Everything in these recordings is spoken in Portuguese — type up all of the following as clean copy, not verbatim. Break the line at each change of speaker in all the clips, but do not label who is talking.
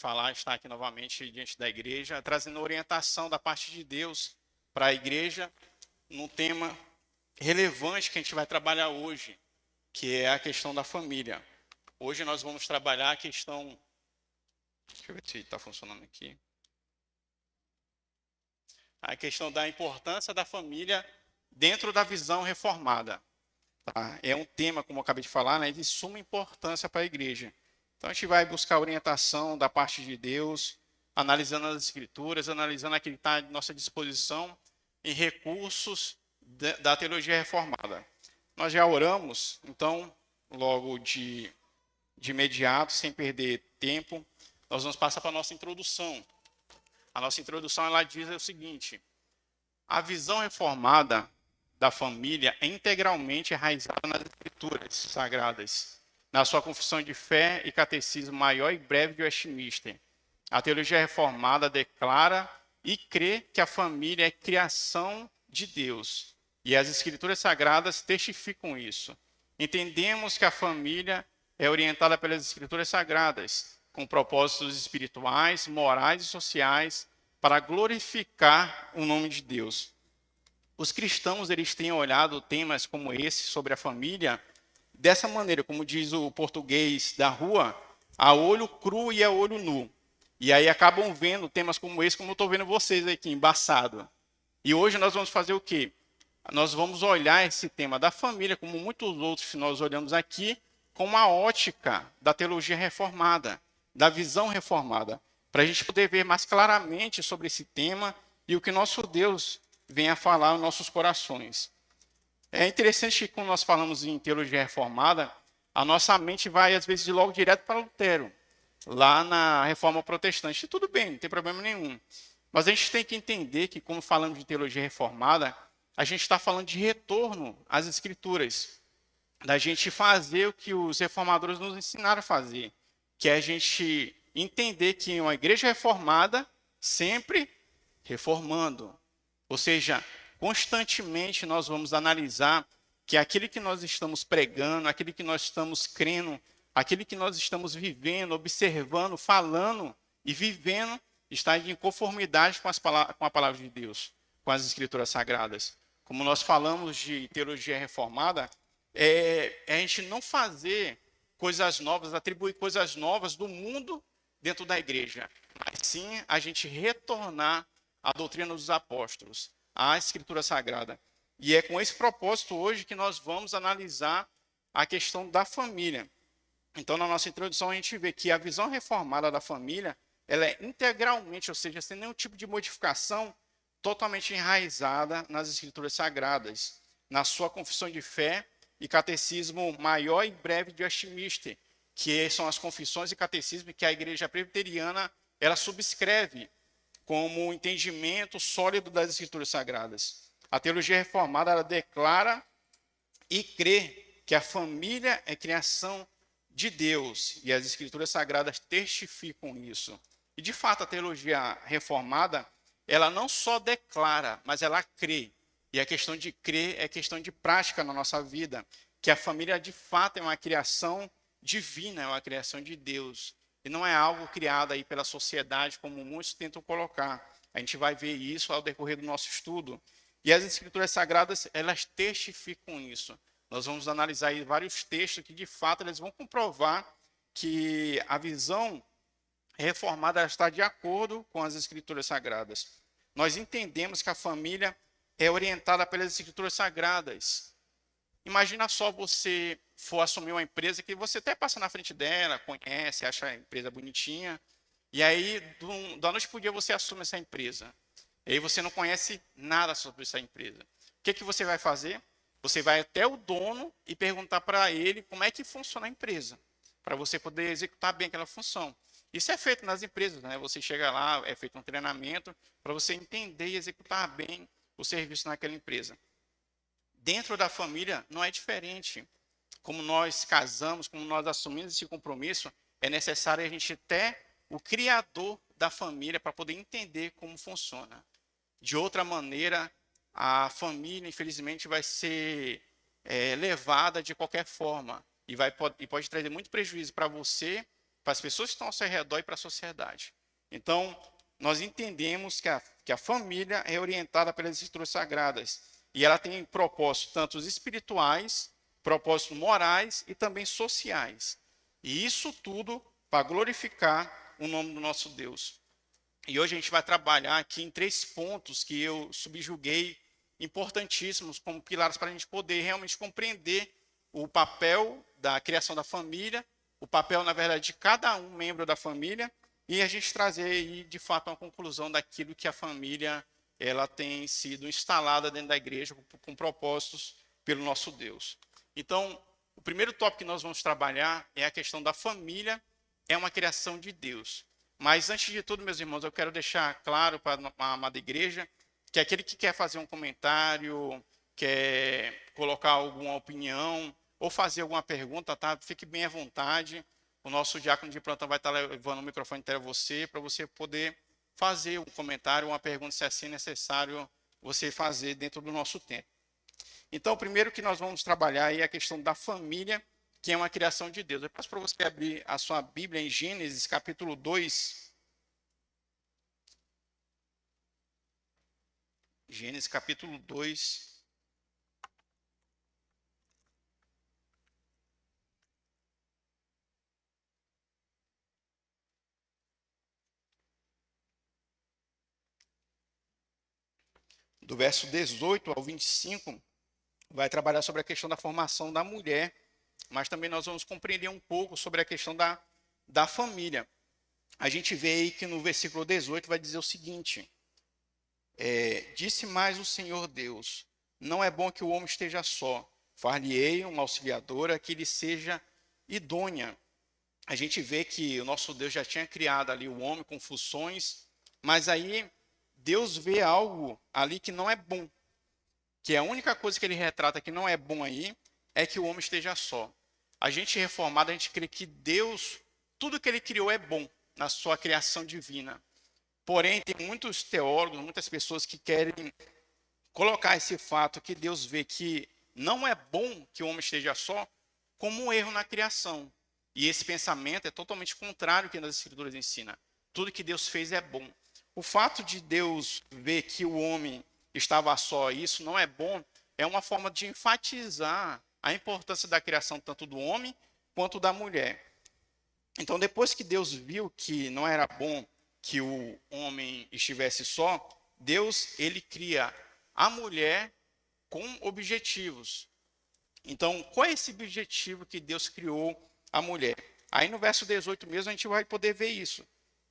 falar está aqui novamente diante da igreja, trazendo orientação da parte de Deus para a igreja num tema relevante que a gente vai trabalhar hoje, que é a questão da família. Hoje nós vamos trabalhar a questão. Deixa eu ver se está funcionando aqui. A questão da importância da família dentro da visão reformada. Tá? É um tema, como eu acabei de falar, né, de suma importância para a igreja. Então a gente vai buscar orientação da parte de Deus, analisando as escrituras, analisando aquilo que está à nossa disposição em recursos da teologia reformada. Nós já oramos, então, logo de imediato, sem perder tempo, nós vamos passar para a nossa introdução. A nossa introdução ela diz o seguinte: a visão reformada da família é integralmente enraizada nas escrituras sagradas, na sua confissão de fé e catecismo maior e breve de Westminster. A teologia reformada declara e crê que a família é criação de Deus, e as escrituras sagradas testificam isso. Entendemos que a família é orientada pelas escrituras sagradas, com propósitos espirituais, morais e sociais, para glorificar o nome de Deus. Os cristãos eles têm olhado temas como esse sobre a família dessa maneira, como diz o português da rua, a olho cru e a olho nu. E aí acabam vendo temas como esse, como eu estou vendo vocês aqui, embaçado. E hoje nós vamos fazer o quê? Nós vamos olhar esse tema da família, como muitos outros que nós olhamos aqui, com uma ótica da teologia reformada, da visão reformada, para a gente poder ver mais claramente sobre esse tema e o que nosso Deus vem a falar aos nossos corações. É interessante que quando nós falamos em teologia reformada, a nossa mente vai, às vezes, logo direto para Lutero, lá na Reforma Protestante. E tudo bem, não tem problema nenhum. Mas a gente tem que entender que, como falamos de teologia reformada, a gente está falando de retorno às Escrituras, da gente fazer o que os reformadores nos ensinaram a fazer, que é a gente entender que uma igreja reformada sempre reformando. Ou seja, constantemente nós vamos analisar que aquilo que nós estamos pregando, aquilo que nós estamos crendo, aquilo que nós estamos vivendo, observando, falando e vivendo, está em conformidade com a palavra de Deus, com as escrituras sagradas. Como nós falamos de teologia reformada, é a gente não fazer coisas novas, atribuir coisas novas do mundo dentro da igreja, mas sim a gente retornar à doutrina dos apóstolos, à escritura sagrada. E é com esse propósito hoje que nós vamos analisar a questão da família. Então, na nossa introdução, a gente vê que a visão reformada da família, ela é integralmente, ou seja, sem nenhum tipo de modificação, totalmente enraizada nas escrituras sagradas, na sua confissão de fé e catecismo maior e breve de Westminster, que são as confissões e catecismo que a igreja presbiteriana ela subscreve como um entendimento sólido das escrituras sagradas. A teologia reformada ela declara e crê que a família é criação de Deus, e as escrituras sagradas testificam isso. E de fato a teologia reformada, ela não só declara, mas ela crê. E a questão de crer é questão de prática na nossa vida, que a família de fato é uma criação divina, é uma criação de Deus. E não é algo criado aí pela sociedade, como muitos tentam colocar. A gente vai ver isso ao decorrer do nosso estudo. E as escrituras sagradas, elas testificam isso. Nós vamos analisar aí vários textos que, de fato, eles vão comprovar que a visão reformada está de acordo com as escrituras sagradas. Nós entendemos que a família é orientada pelas escrituras sagradas. Imagina só você for assumir uma empresa que você até passa na frente dela, conhece, acha a empresa bonitinha, e aí, da noite para o dia, você assume essa empresa. E aí você não conhece nada sobre essa empresa. O que você vai fazer? Você vai até o dono e perguntar para ele como é que funciona a empresa, para você poder executar bem aquela função. Isso é feito nas empresas, né? Você chega lá, é feito um treinamento para você entender e executar bem o serviço naquela empresa. Dentro da família não é diferente. Como nós casamos, como nós assumimos esse compromisso, é necessário a gente ter o criador da família para poder entender como funciona. De outra maneira, a família, infelizmente, vai ser levada de qualquer forma e pode trazer muito prejuízo para você para as pessoas que estão ao seu redor e para a sociedade. Então, nós entendemos que a família é orientada pelas Escrituras Sagradas e ela tem propósitos tanto espirituais, propósitos morais e também sociais. E isso tudo para glorificar o nome do nosso Deus. E hoje a gente vai trabalhar aqui em 3 pontos que eu subjuguei importantíssimos como pilares para a gente poder realmente compreender o papel da criação da família, o papel, na verdade, de cada um membro da família e a gente trazer aí, de fato, uma conclusão daquilo que a família ela tem sido instalada dentro da igreja com propósitos pelo nosso Deus. Então, o primeiro tópico que nós vamos trabalhar é a questão da família, é uma criação de Deus. Mas, antes de tudo, meus irmãos, eu quero deixar claro para a amada igreja que aquele que quer fazer um comentário, quer colocar alguma opinião ou fazer alguma pergunta, tá? Fique bem à vontade. O nosso diácono de plantão vai estar levando o microfone até você, para você poder fazer um comentário, uma pergunta, se assim necessário você fazer dentro do nosso tempo. Então, o primeiro que nós vamos trabalhar é a questão da família, que é uma criação de Deus. Eu peço para você abrir a sua Bíblia em Gênesis, capítulo 2. Gênesis, capítulo 2. Do verso 18 ao 25, vai trabalhar sobre a questão da formação da mulher, mas também nós vamos compreender um pouco sobre a questão da família. A gente vê aí que no versículo 18 vai dizer o seguinte: disse mais o Senhor Deus, não é bom que o homem esteja só, far-lhe-ei uma auxiliadora que lhe seja idônea. A gente vê que o nosso Deus já tinha criado ali o homem com funções, mas aí Deus vê algo ali que não é bom, que a única coisa que ele retrata que não é bom aí é que o homem esteja só. A gente reformado, a gente crê que Deus, tudo que ele criou é bom na sua criação divina. Porém, tem muitos teólogos, muitas pessoas que querem colocar esse fato que Deus vê que não é bom que o homem esteja só, como um erro na criação. E esse pensamento é totalmente contrário ao que as Escrituras ensinam. Tudo que Deus fez é bom. O fato de Deus ver que o homem estava só, e isso não é bom, é uma forma de enfatizar a importância da criação tanto do homem quanto da mulher. Então, depois que Deus viu que não era bom que o homem estivesse só, Deus ele cria a mulher com objetivos. Então, qual é esse objetivo que Deus criou a mulher? Aí no verso 18 mesmo a gente vai poder ver isso.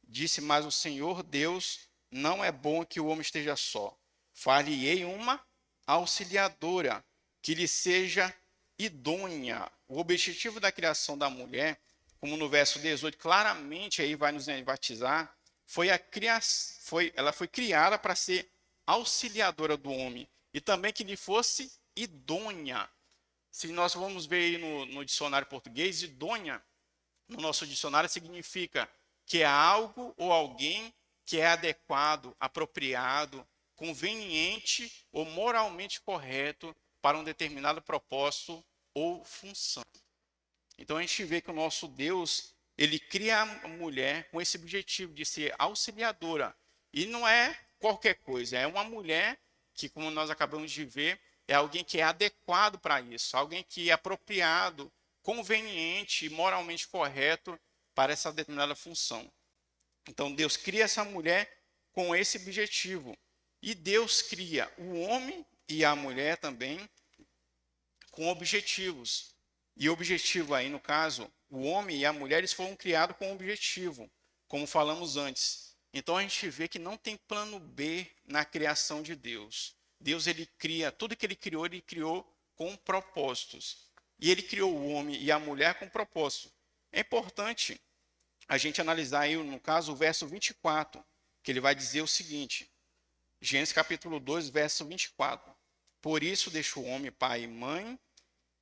Disse mais o Senhor Deus, não é bom que o homem esteja só. Far-lhe-ei uma auxiliadora que lhe seja idônea. O objetivo da criação da mulher, como no verso 18 claramente aí vai nos enfatizar, ela foi criada para ser auxiliadora do homem e também que lhe fosse idônea. Se nós vamos ver aí no dicionário português, idônea, no nosso dicionário significa que é algo ou alguém que é adequado, apropriado, conveniente ou moralmente correto para um determinado propósito ou função. Então a gente vê que o nosso Deus, ele cria a mulher com esse objetivo de ser auxiliadora. E não é qualquer coisa, é uma mulher que, como nós acabamos de ver, é alguém que é adequado para isso, alguém que é apropriado, conveniente e moralmente correto para essa determinada função. Então Deus cria essa mulher com esse objetivo. E Deus cria o homem e a mulher também com objetivos. E o objetivo aí, no caso, o homem e a mulher, eles foram criados com um objetivo, como falamos antes. Então a gente vê que não tem plano B na criação de Deus. Deus, ele cria, tudo que ele criou com propósitos. E ele criou o homem e a mulher com propósito. É importante a gente analisar aí, no caso, o verso 24, que ele vai dizer o seguinte, Gênesis capítulo 2, verso 24. Por isso deixa o homem pai e mãe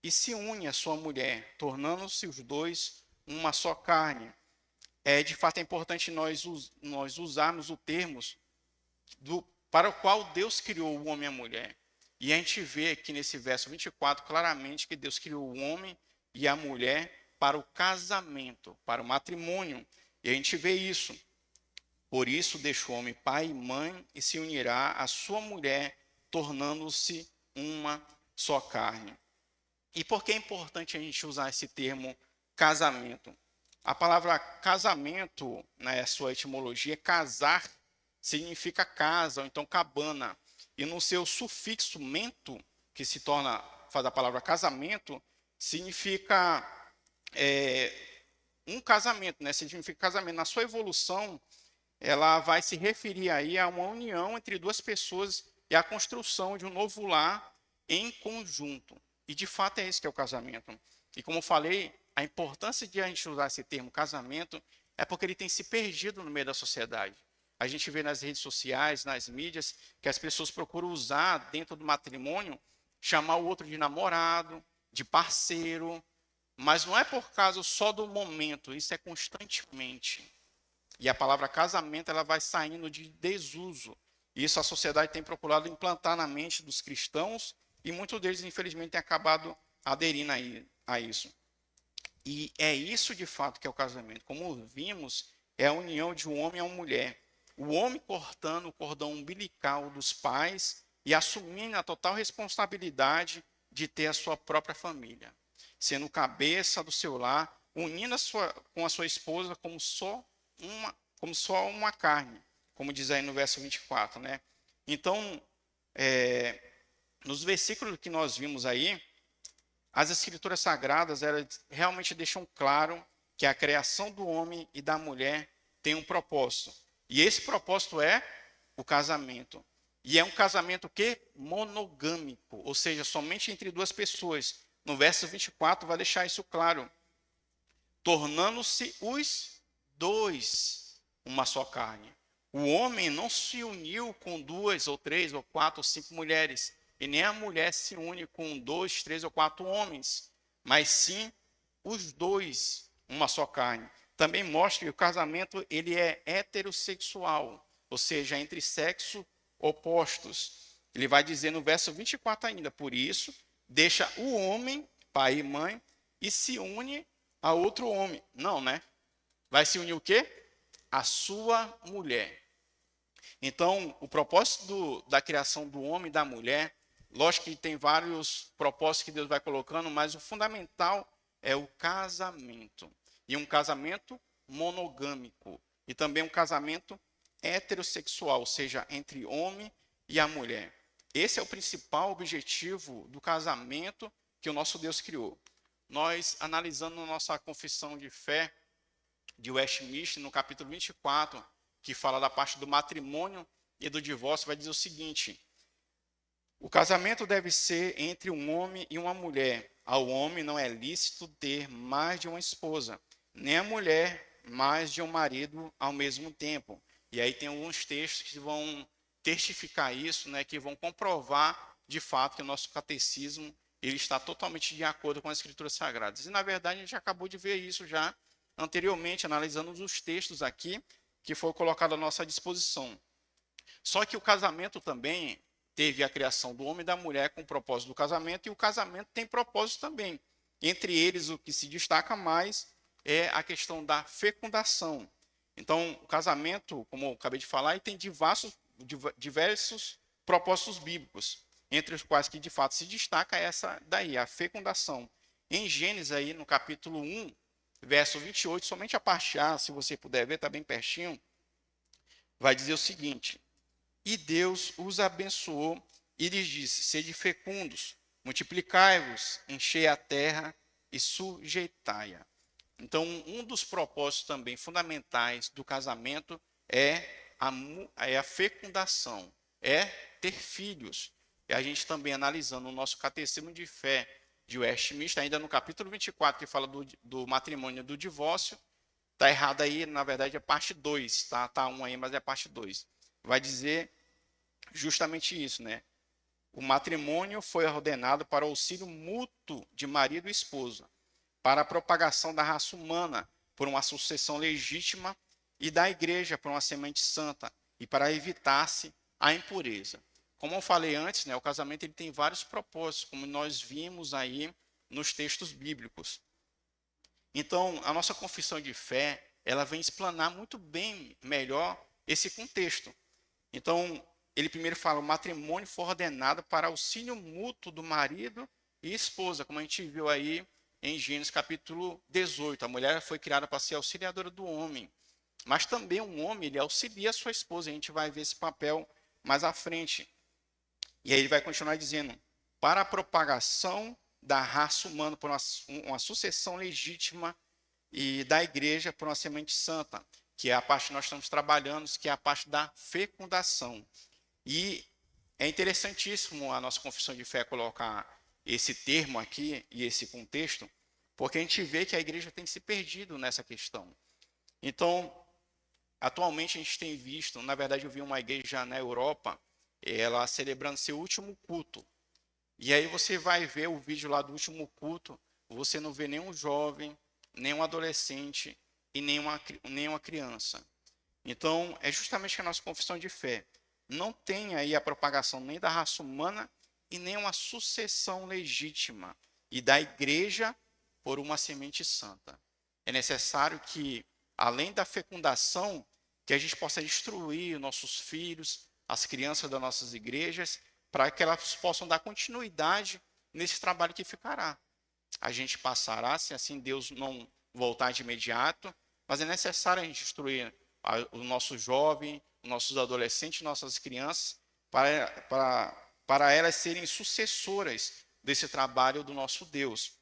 e se une à sua mulher, tornando-se os dois uma só carne. De fato, é importante nós usarmos o termo para o qual Deus criou o homem e a mulher. E a gente vê aqui nesse verso 24 claramente que Deus criou o homem e a mulher para o casamento, para o matrimônio. E a gente vê isso. Por isso deixa o homem pai e mãe e se unirá à sua mulher, tornando-se uma só carne. E por que é importante a gente usar esse termo casamento? A palavra casamento, na sua etimologia, casar, significa casa, ou então cabana. E no seu sufixo mento, que faz a palavra casamento, significa um casamento, né? Significa casamento. Na sua evolução, ela vai se referir aí a uma união entre duas pessoas e a construção de um novo lar em conjunto. E de fato é isso que é o casamento. E como eu falei, a importância de a gente usar esse termo casamento é porque ele tem se perdido no meio da sociedade. A gente vê nas redes sociais, nas mídias, que as pessoas procuram usar dentro do matrimônio, chamar o outro de namorado, de parceiro, mas não é por causa só do momento, isso é constantemente. E a palavra casamento ela vai saindo de desuso. Isso a sociedade tem procurado implantar na mente dos cristãos e muitos deles, infelizmente, têm acabado aderindo a isso. E é isso, de fato, que é o casamento. Como vimos, é a união de um homem a uma mulher. O homem cortando o cordão umbilical dos pais e assumindo a total responsabilidade de ter a sua própria família. Sendo cabeça do seu lar, unindo com a sua esposa como só uma carne, como diz aí no verso 24, né? Então, nos versículos que nós vimos aí, as escrituras sagradas elas realmente deixam claro que a criação do homem e da mulher tem um propósito. E esse propósito é o casamento. E é um casamento que monogâmico, ou seja, somente entre duas pessoas. No verso 24 vai deixar isso claro. Tornando-se os dois uma só carne. O homem não se uniu com duas ou três ou quatro ou cinco mulheres, e nem a mulher se une com dois, três ou quatro homens, mas sim os dois uma só carne. Também mostra que o casamento ele é heterossexual, ou seja, entre sexos opostos. Ele vai dizer no verso 24 ainda, por isso, deixa o homem, pai e mãe, e se une a outro homem. Não, né? Vai se unir o quê? A sua mulher. Então, o propósito da criação do homem e da mulher, lógico que tem vários propósitos que Deus vai colocando, mas o fundamental é o casamento. E um casamento monogâmico. E também um casamento heterossexual, ou seja, entre homem e a mulher. Esse é o principal objetivo do casamento que o nosso Deus criou. Nós, analisando a nossa confissão de fé de Westminster, no capítulo 24, que fala da parte do matrimônio e do divórcio, vai dizer o seguinte: o casamento deve ser entre um homem e uma mulher. Ao homem não é lícito ter mais de uma esposa, nem a mulher mais de um marido ao mesmo tempo. E aí tem alguns textos que vão testificar isso, né, que vão comprovar de fato que o nosso catecismo ele está totalmente de acordo com as escrituras sagradas. E na verdade a gente acabou de ver isso já anteriormente, analisando os textos aqui que foi colocado à nossa disposição. Só que o casamento também teve a criação do homem e da mulher com o propósito do casamento, e o casamento tem propósito também. Entre eles, o que se destaca mais é a questão da fecundação. Então, o casamento, como eu acabei de falar, tem diversos propósitos bíblicos, entre os quais que de fato se destaca essa daí, a fecundação. Em Gênesis, aí, no capítulo 1, verso 28, somente a parte A, se você puder ver, está bem pertinho, vai dizer o seguinte: e Deus os abençoou e lhes disse: sede fecundos, multiplicai-vos, enchei a terra e sujeitai-a. Então, um dos propósitos também fundamentais do casamento é a fecundação, é ter filhos. E a gente também analisando o nosso catecismo de fé de Westminster, ainda no capítulo 24, que fala do matrimônio e do divórcio, está errado aí, na verdade é parte 2, tá? Tá 1 aí, mas é parte 2. Vai dizer justamente isso, né? O matrimônio foi ordenado para o auxílio mútuo de marido e esposa, para a propagação da raça humana por uma sucessão legítima e da igreja por uma semente santa e para evitar-se a impureza. Como eu falei antes, né, o casamento ele tem vários propósitos, como nós vimos aí nos textos bíblicos. Então, a nossa confissão de fé, ela vem explanar muito bem, melhor, esse contexto. Então, ele primeiro fala, o matrimônio foi ordenado para auxílio mútuo do marido e esposa, como a gente viu aí em Gênesis capítulo 18. A mulher foi criada para ser auxiliadora do homem. Mas também um homem, ele auxilia a sua esposa. A gente vai ver esse papel mais à frente. E aí ele vai continuar dizendo, para a propagação da raça humana por uma sucessão legítima e da igreja por uma semente santa, que é a parte que nós estamos trabalhando, que é a parte da fecundação. E é interessantíssimo a nossa confissão de fé colocar esse termo aqui e esse contexto, porque a gente vê que a igreja tem se perdido nessa questão. Então, atualmente a gente tem visto, na verdade eu vi uma igreja na Europa, ela celebrando seu último culto. E aí você vai ver o vídeo lá do último culto, você não vê nenhum jovem, nenhum adolescente e nenhuma criança. Então, é justamente a nossa confissão de fé. Não tem aí a propagação nem da raça humana e nem uma sucessão legítima e da igreja por uma semente santa. É necessário que, além da fecundação, que a gente possa instruir nossos filhos, as crianças das nossas igrejas, para que elas possam dar continuidade nesse trabalho que ficará. A gente passará, se assim Deus não voltar de imediato, mas é necessário a gente instruir o nosso jovem, os nossos adolescentes, nossas crianças, para elas serem sucessoras desse trabalho do nosso Deus.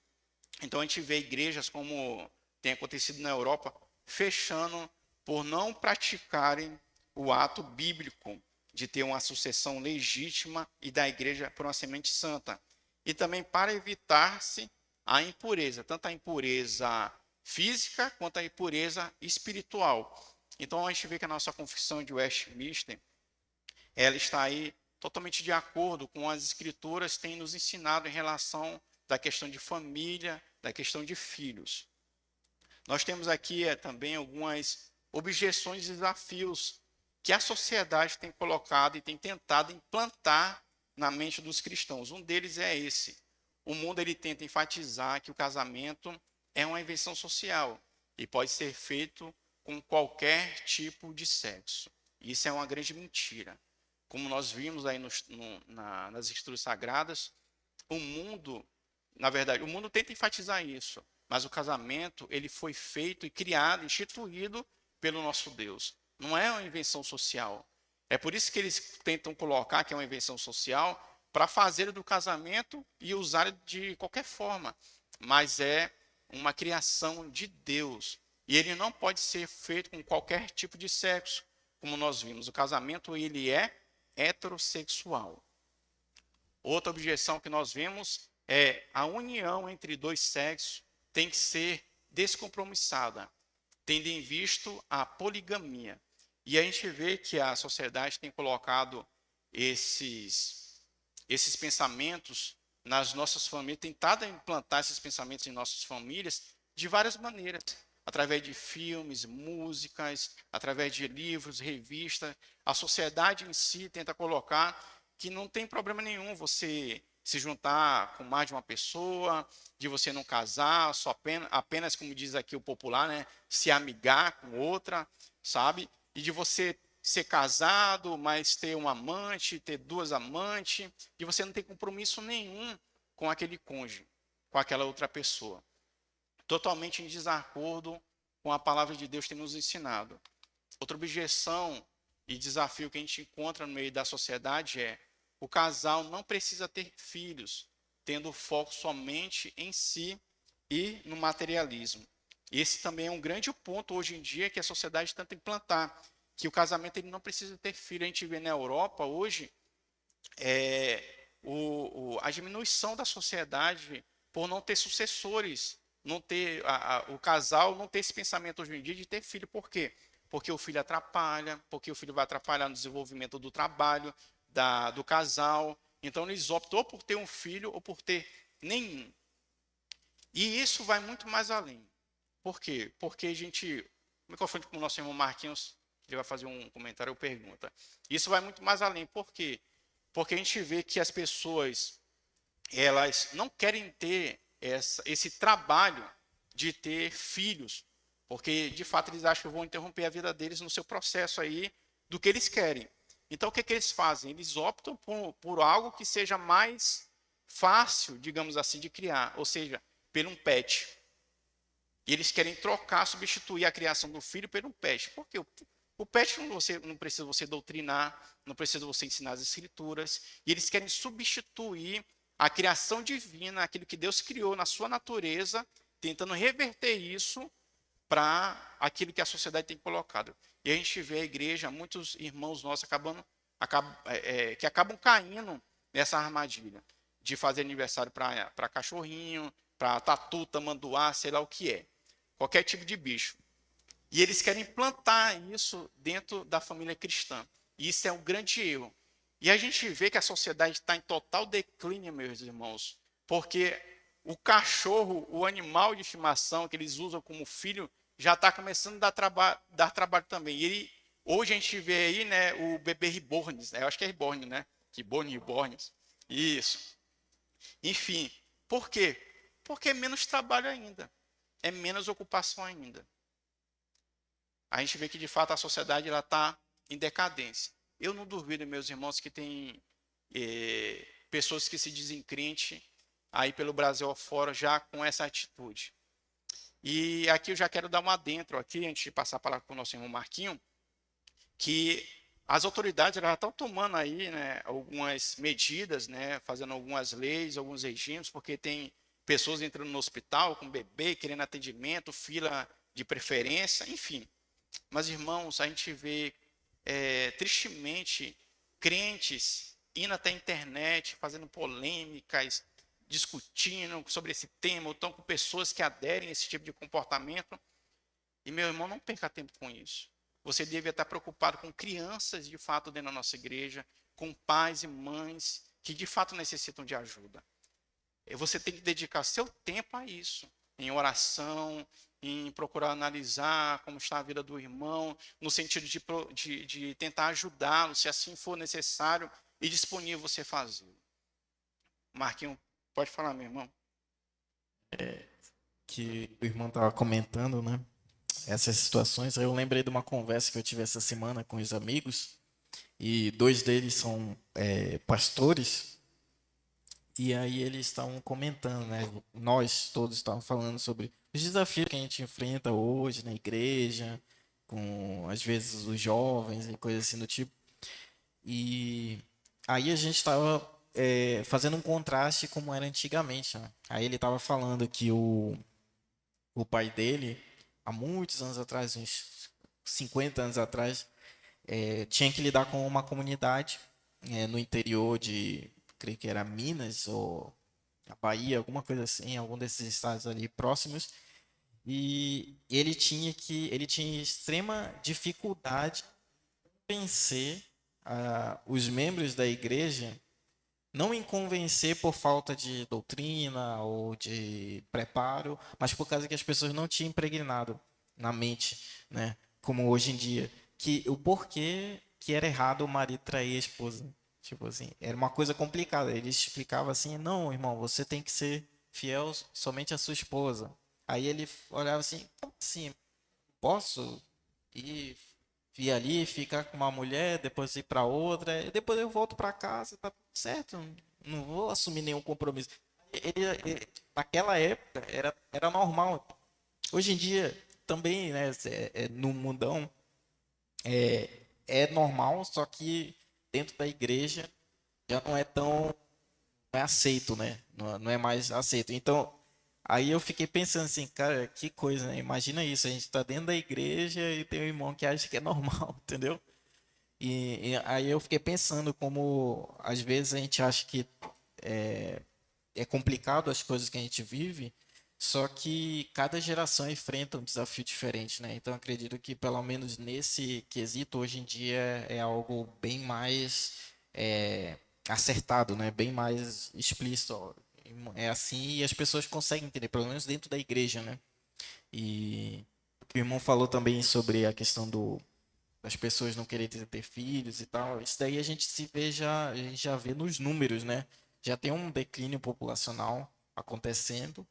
Então a gente vê igrejas como tem acontecido na Europa, fechando por não praticarem o ato bíblico de ter uma sucessão legítima e da igreja por uma semente santa. E também para evitar-se a impureza, tanto a impureza física quanto a impureza espiritual. Então a gente vê que a nossa confissão de Westminster, ela está aí totalmente de acordo com as escrituras têm nos ensinado em relação da questão de família, da questão de filhos. Nós temos aqui também algumas objeções e desafios que a sociedade tem colocado e tem tentado implantar na mente dos cristãos. Um deles é esse. O mundo ele tenta enfatizar que o casamento é uma invenção social e pode ser feito com qualquer tipo de sexo. Isso é uma grande mentira. Como nós vimos aí nas escrituras sagradas, o mundo, na verdade, o mundo tenta enfatizar isso, mas o casamento ele foi feito e criado, instituído pelo nosso Deus. Não é uma invenção social. É por isso que eles tentam colocar que é uma invenção social para fazer do casamento e usar de qualquer forma. Mas é uma criação de Deus. E ele não pode ser feito com qualquer tipo de sexo. Como nós vimos, o casamento ele é heterossexual. Outra objeção que nós vemos é a união entre dois sexos tem que ser descompromissada, tendo em visto a poligamia. E a gente vê que a sociedade tem colocado esses pensamentos nas nossas famílias, tentado implantar esses pensamentos em nossas famílias de várias maneiras, através de filmes, músicas, através de livros, revistas. A sociedade em si tenta colocar que não tem problema nenhum você se juntar com mais de uma pessoa, de você não casar, só apenas como diz aqui o popular, né, se amigar com outra, sabe? E de você ser casado, mas ter um amante, ter duas amantes, e você não tem compromisso nenhum com aquele cônjuge, com aquela outra pessoa. Totalmente em desacordo com a palavra de Deus que tem nos ensinado. Outra objeção e desafio que a gente encontra no meio da sociedade é o casal não precisa ter filhos, tendo foco somente em si e no materialismo. Esse também é um grande ponto hoje em dia que a sociedade tenta implantar, que o casamento ele não precisa ter filho. A gente vê na Europa hoje a diminuição da sociedade por não ter sucessores, não ter o casal não ter esse pensamento hoje em dia de ter filho. Por quê? Porque o filho atrapalha, porque o filho vai atrapalhar no desenvolvimento do trabalho, do casal. Então eles optam ou por ter um filho ou por ter nenhum. E isso vai muito mais além. Por quê? Porque a gente, microfone com o nosso irmão Marquinhos, ele vai fazer um comentário ou pergunta. Isso vai muito mais além. Por quê? Porque a gente vê que as pessoas, elas não querem ter esse trabalho de ter filhos, porque de fato eles acham que vão interromper a vida deles no seu processo aí do que eles querem. Então o que, que eles fazem? Eles optam por algo que seja mais fácil, digamos assim, de criar, ou seja, por um pet. E eles querem trocar, substituir a criação do filho por um pet. Por quê? O pet não precisa você doutrinar, não precisa você ensinar as escrituras, e eles querem substituir a criação divina, aquilo que Deus criou na sua natureza, tentando reverter isso para aquilo que a sociedade tem colocado. E a gente vê a igreja, muitos irmãos nossos que acabam caindo nessa armadilha de fazer aniversário para cachorrinho, para tatu, tamanduá, sei lá o que é. Qualquer tipo de bicho. E eles querem implantar isso dentro da família cristã. E isso é um grande erro. E a gente vê que a sociedade está em total declínio, meus irmãos, porque o cachorro, o animal de estimação que eles usam como filho, já está começando a dar trabalho também. E hoje a gente vê aí, né, o bebê reborn, né? Eu acho que é reborn, né? Reborn. Isso. Enfim, por quê? Porque é menos trabalho ainda. É menos ocupação ainda. A gente vê que de fato a sociedade está em decadência. Eu não duvido, meus irmãos, que tem pessoas que se dizem crente aí pelo Brasil afora já com essa atitude. E aqui eu já quero dar um adentro aqui, antes de passar a palavra para o nosso irmão Marquinho, que as autoridades já estão tomando aí, né, algumas medidas, né, fazendo algumas leis, alguns regimes, porque tem pessoas entrando no hospital com bebê, querendo atendimento, fila de preferência, enfim. Mas, irmãos, a gente vê tristemente crentes indo até a internet, fazendo polêmicas, discutindo sobre esse tema, ou estão com pessoas que aderem a esse tipo de comportamento. E, meu irmão, não perca tempo com isso. Você deve estar preocupado com crianças, de fato, dentro da nossa igreja, com pais e mães que, de fato, necessitam de ajuda. Você tem que dedicar seu tempo a isso, em oração, em procurar analisar como está a vida do irmão, no sentido de tentar ajudá-lo, se assim for necessário e disponível você fazê-lo. Marquinhos, pode falar, meu irmão.
Que o irmão estava comentando, né? Essas situações. Aí eu lembrei de uma conversa que eu tive essa semana com os amigos, e dois deles são pastores, e aí eles estavam comentando, né? Nós todos estávamos falando sobre os desafios que a gente enfrenta hoje na igreja, com às vezes os jovens e coisas assim do tipo. E aí a gente estava fazendo um contraste como era antigamente, né? Aí ele estava falando que o pai dele, há muitos anos atrás, uns 50 anos atrás, tinha que lidar com uma comunidade no interior de, creio que era Minas ou a Bahia, alguma coisa assim, algum desses estados ali próximos, e ele tinha extrema dificuldade em convencer os membros da igreja, não em convencer por falta de doutrina ou de preparo, mas por causa que as pessoas não tinham impregnado na mente, né, como hoje em dia, que o porquê que era errado o marido trair a esposa. Tipo assim, era uma coisa complicada. Ele explicava assim: não, irmão, você tem que ser fiel somente à sua esposa. Aí ele olhava assim: como assim? Posso ir, ir ali, ficar com uma mulher, depois ir para outra, e depois eu volto para casa, tá tudo certo, não vou assumir nenhum compromisso. Naquela época era normal. Hoje em dia também, né, no mundão é normal, só que dentro da igreja já não é tão, não é aceito, né? Não é mais aceito. Então, aí eu fiquei pensando assim, cara, que coisa, né? Imagina isso, a gente tá dentro da igreja e tem um irmão que acha que é normal, entendeu? E aí eu fiquei pensando como às vezes a gente acha que é complicado as coisas que a gente vive, só que cada geração enfrenta um desafio diferente, né? Então acredito que pelo menos nesse quesito hoje em dia é algo bem mais acertado, né? Bem mais explícito. Ó. É assim e as pessoas conseguem entender, pelo menos dentro da igreja, né? E o irmão falou também sobre a questão das pessoas não quererem ter filhos e tal. Isso daí a gente se vê a gente já vê nos números, né? Já tem um declínio populacional acontecendo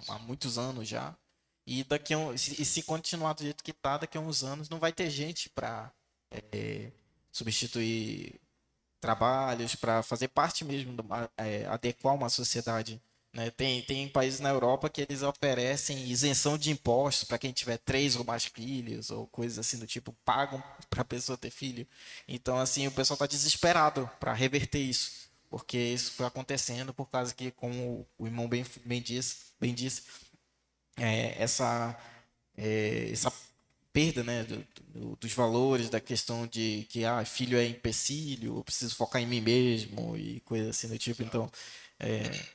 há muitos anos já. e se continuar do jeito que tá, daqui a uns anos não vai ter gente para substituir trabalhos, para fazer parte mesmo, adequar uma sociedade. Né? Tem países na Europa que eles oferecem isenção de impostos para quem tiver 3 ou mais filhos, ou coisas assim do tipo, pagam para a pessoa ter filho. Então, assim, o pessoal está desesperado para reverter isso, porque isso foi acontecendo por causa que, como o irmão bem disse, essa perda, né, dos valores, da questão de que filho é empecilho, eu preciso focar em mim mesmo e coisa assim do tipo. Então,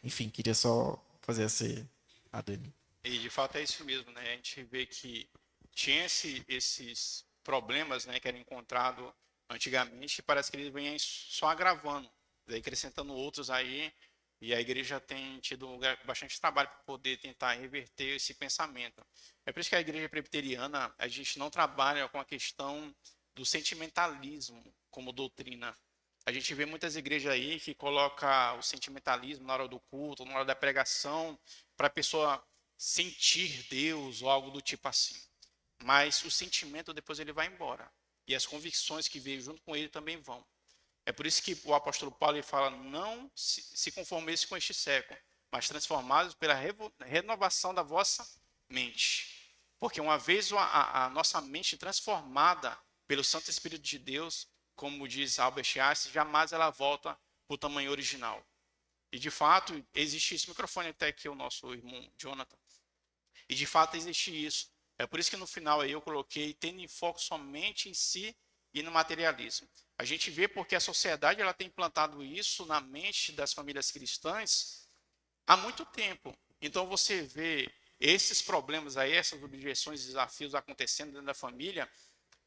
enfim, queria só fazer esse adendo.
E de fato é isso mesmo, né? A gente vê que tinha esses problemas, né, que eram encontrados antigamente, e parece que eles vêm só agravando, daí acrescentando outros aí, e a igreja tem tido bastante trabalho para poder tentar reverter esse pensamento. É por isso que a igreja presbiteriana, a gente não trabalha com a questão do sentimentalismo como doutrina. A gente vê muitas igrejas aí que colocam o sentimentalismo na hora do culto, na hora da pregação, para a pessoa sentir Deus ou algo do tipo assim. Mas o sentimento depois ele vai embora. E as convicções que veio junto com ele também vão. É por isso que o apóstolo Paulo ele fala: não se conformeis com este século, mas transformados pela renovação da vossa mente. Porque uma vez a nossa mente transformada pelo Santo Espírito de Deus, como diz Albert Einstein, jamais ela volta para o tamanho original. E de fato, existe esse microfone até que o nosso irmão Jonathan. E de fato existe isso. É por isso que no final aí eu coloquei tendo foco somente em si e no materialismo. A gente vê porque a sociedade ela tem implantado isso na mente das famílias cristãs há muito tempo. Então você vê esses problemas aí, essas objeções, desafios acontecendo dentro da família,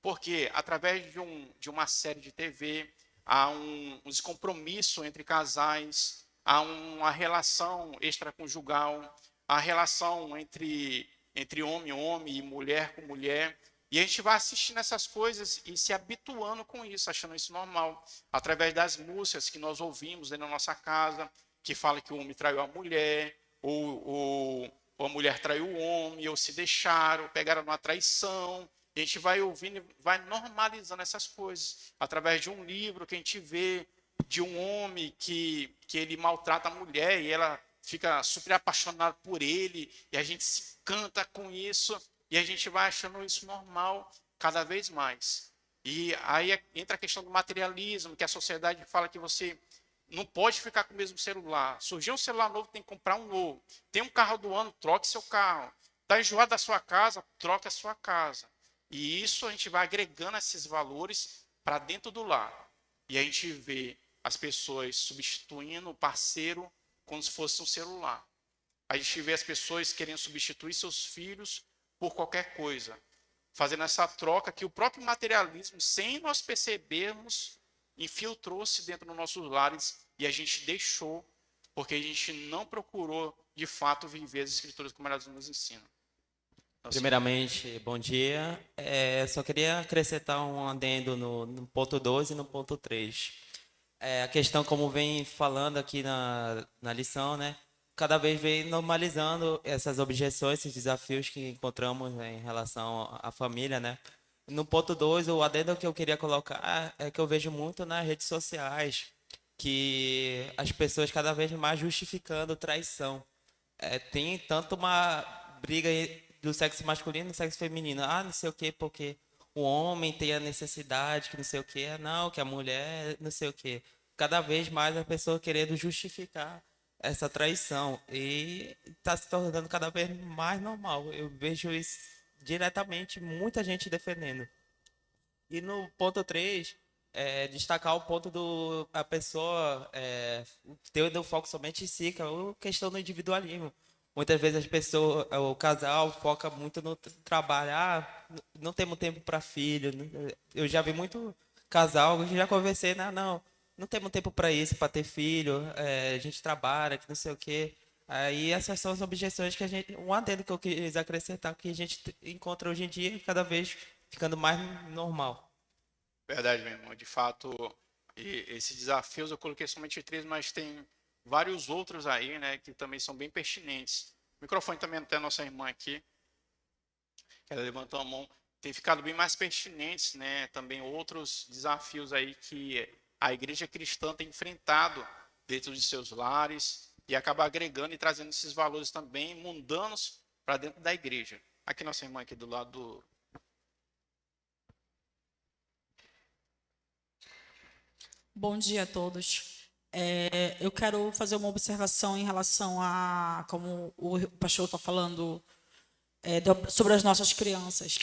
porque através de uma série de TV há um descompromisso entre casais, há uma relação extraconjugal, a relação entre homem e homem e mulher com mulher. E a gente vai assistindo essas coisas e se habituando com isso, achando isso normal. Através das músicas que nós ouvimos dentro da nossa casa, que fala que o homem traiu a mulher, ou a mulher traiu o homem, ou se deixaram, pegaram uma traição. E a gente vai ouvindo e vai normalizando essas coisas. Através de um livro que a gente vê de um homem que ele maltrata a mulher e ela fica super apaixonada por ele, e a gente se encanta com isso, e a gente vai achando isso normal cada vez mais. E aí entra a questão do materialismo, que a sociedade fala que você não pode ficar com o mesmo celular. Surgiu um celular novo, tem que comprar um novo. Tem um carro do ano, troque seu carro. Está enjoado da sua casa, troque a sua casa. E isso a gente vai agregando esses valores para dentro do lar. E a gente vê as pessoas substituindo o parceiro como se fosse um celular. A gente vê as pessoas querendo substituir seus filhos por qualquer coisa, fazendo essa troca que o próprio materialismo, sem nós percebermos, infiltrou-se dentro dos nossos lares e a gente deixou, porque a gente não procurou, de fato, viver as escrituras como elas nos ensinam. Então, assim,
Primeiramente, bom dia. Só queria acrescentar um adendo no ponto 2 e no ponto 3. A questão, como vem falando aqui na lição, né? Cada vez vem normalizando essas objeções, esses desafios que encontramos, né, em relação à família, né? No ponto 2, o adendo que eu queria colocar é que eu vejo muito nas redes sociais que as pessoas cada vez mais justificando traição. Tem tanto uma briga do sexo masculino e do sexo feminino. Ah, não sei o quê, porque o homem tem a necessidade, que não sei o quê. Não, que a mulher, não sei o quê. Cada vez mais a pessoa querendo justificar essa traição. E está se tornando cada vez mais normal. Eu vejo isso diretamente, muita gente defendendo. E no ponto 3 destacar o ponto do a pessoa ter o foco somente em si, que é a questão do individualismo. Muitas vezes as pessoas, o casal foca muito no trabalho. Ah, não temos tempo para filho. Eu já vi muito casal, eu já conversei, não temos tempo para isso, para ter filho. A gente trabalha, que não sei o quê. Aí essas são as objeções que a gente, um adendo que eu quis acrescentar que a gente encontra hoje em dia, cada vez ficando mais normal.
verdade, meu irmão. De fato, esses desafios eu coloquei somente três, mas tem vários outros aí, né, que também são bem pertinentes. O microfone também até a nossa irmã aqui. que ela levantou a mão, tem ficado bem mais pertinentes, né? Também outros desafios aí que a igreja cristã tem enfrentado dentro de seus lares e acaba agregando e trazendo esses valores também mundanos para dentro da igreja. Aqui nossa irmã aqui do lado do...
Bom dia a todos. Eu quero fazer uma observação em relação a, como o pastor está falando, sobre as nossas crianças.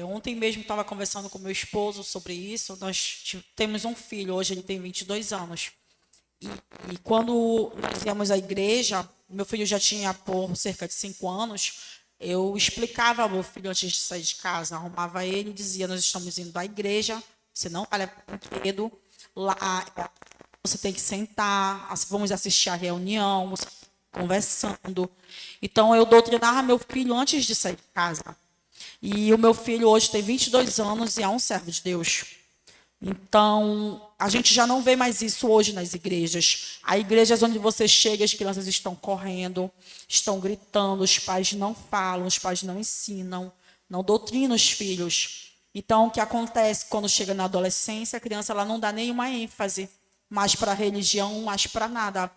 Ontem mesmo estava conversando com meu esposo sobre isso. Nós temos um filho, hoje ele tem 22 anos. E quando nós íamos à igreja, meu filho já tinha por cerca de 5 anos, eu explicava ao meu filho antes de sair de casa, arrumava ele e dizia, nós estamos indo à igreja, você não vai levar brinquedo, lá você tem que sentar, vamos assistir a reunião, conversando. Então, eu doutrinava meu filho antes de sair de casa. E o meu filho hoje tem 22 anos e é um servo de Deus. Então, a gente já não vê mais isso hoje nas igrejas. Há igrejas onde você chega, as crianças estão correndo, estão gritando, os pais não falam, os pais não ensinam, não doutrinam os filhos. Então, o que acontece quando chega na adolescência, a criança ela não dá nenhuma ênfase mais para a religião, mais para nada.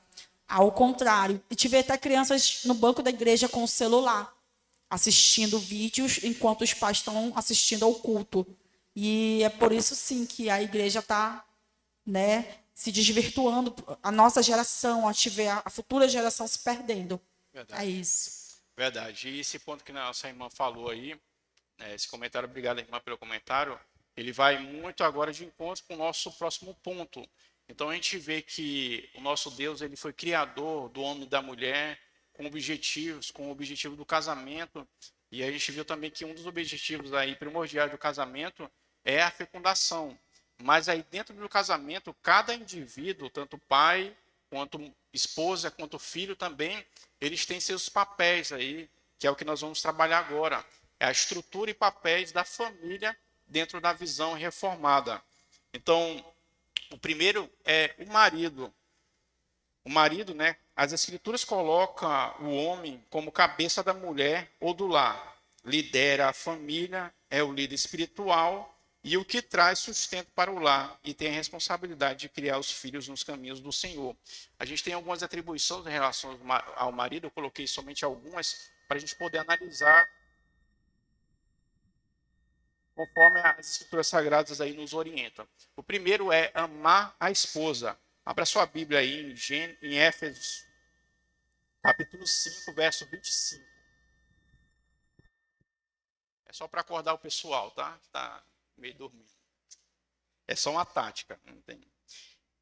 Ao contrário, e tive até crianças no banco da igreja com o celular, assistindo vídeos enquanto os pais estão assistindo ao culto. E é por isso, sim, que a igreja está, né, se desvirtuando, a nossa geração, a futura geração se perdendo.
Verdade.
É isso.
Verdade. E esse ponto que a nossa irmã falou aí, esse comentário, obrigado, irmã, pelo comentário, ele vai muito agora de encontro com o nosso próximo ponto. Então, a gente vê que o nosso Deus, ele foi criador do homem e da mulher, com objetivos, com o objetivo do casamento. E a gente viu também que um dos objetivos aí primordiais do casamento é a fecundação. Mas aí dentro do casamento, cada indivíduo, tanto pai, quanto esposa, quanto filho também, eles têm seus papéis aí, que é o que nós vamos trabalhar agora. É a estrutura e papéis da família dentro da visão reformada. Então, o primeiro é o marido. O marido, né? As escrituras colocam o homem como cabeça da mulher ou do lar. Lidera a família, é o líder espiritual e o que traz sustento para o lar e tem a responsabilidade de criar os filhos nos caminhos do Senhor. A gente tem algumas atribuições em relação ao marido, eu coloquei somente algumas para a gente poder analisar conforme as escrituras sagradas aí nos orientam. O primeiro é amar a esposa. Abra sua Bíblia aí em Éfesos, capítulo 5, verso 25. É só para acordar o pessoal, tá? Está meio dormindo. É só uma tática. Não tem.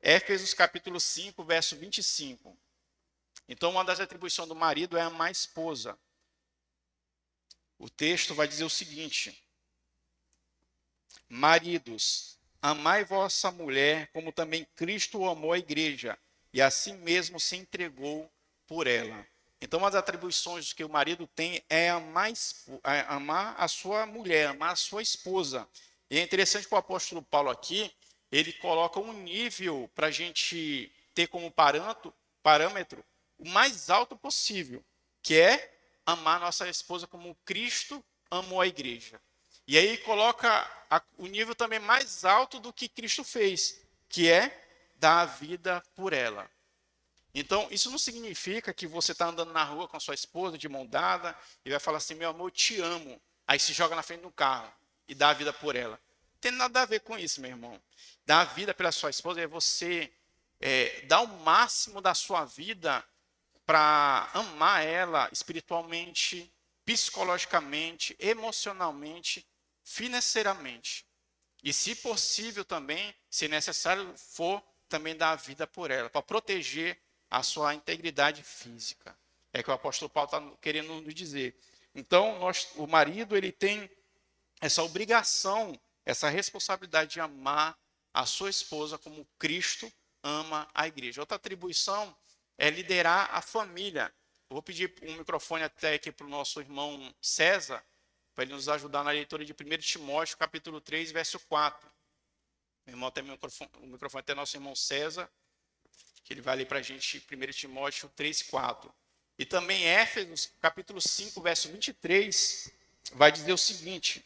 Éfesos, capítulo 5, verso 25. Então, uma das atribuições do marido é amar a esposa. O texto vai dizer o seguinte: maridos, amai vossa mulher, como também Cristo amou a igreja, e assim mesmo se entregou por ela. Então, uma das atribuições que o marido tem é amar a sua mulher, amar a sua esposa. E é interessante que o apóstolo Paulo aqui, ele coloca um nível para a gente ter como parâmetro o mais alto possível, que é amar nossa esposa como Cristo amou a igreja. E aí coloca o nível também mais alto do que Cristo fez, que é dar a vida por ela. Então, isso não significa que você está andando na rua com a sua esposa, de mão dada, e vai falar assim, meu amor, eu te amo. Aí se joga na frente do carro e dá a vida por ela. Não tem nada a ver com isso, meu irmão. Dar a vida pela sua esposa é você dar o máximo da sua vida para amar ela espiritualmente, psicologicamente, emocionalmente, financeiramente. E, se possível também, se necessário for, também dar a vida por ela, para proteger a sua integridade física. É que o apóstolo Paulo está querendo nos dizer. Então, o marido ele tem essa obrigação, essa responsabilidade de amar a sua esposa como Cristo ama a igreja. Outra atribuição é liderar a família. Eu vou pedir um microfone até aqui para o nosso irmão César, para ele nos ajudar na leitura de 1 Timóteo, capítulo 3, verso 4. Meu irmão tem o microfone até nosso irmão César, que ele vai ler para a gente 1 Timóteo 3, 4. E também Éfesos, capítulo 5, verso 23, vai dizer o seguinte,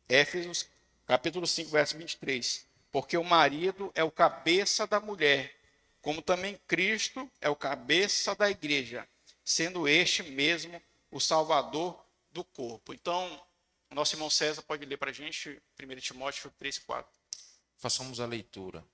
Éfesos capítulo 5, verso 23. Porque o marido é o cabeça da mulher, como também Cristo é o cabeça da igreja, sendo este mesmo o Salvador do corpo. Então, nosso irmão César pode ler para a gente 1 Timóteo 3, 4.
Façamos a leitura.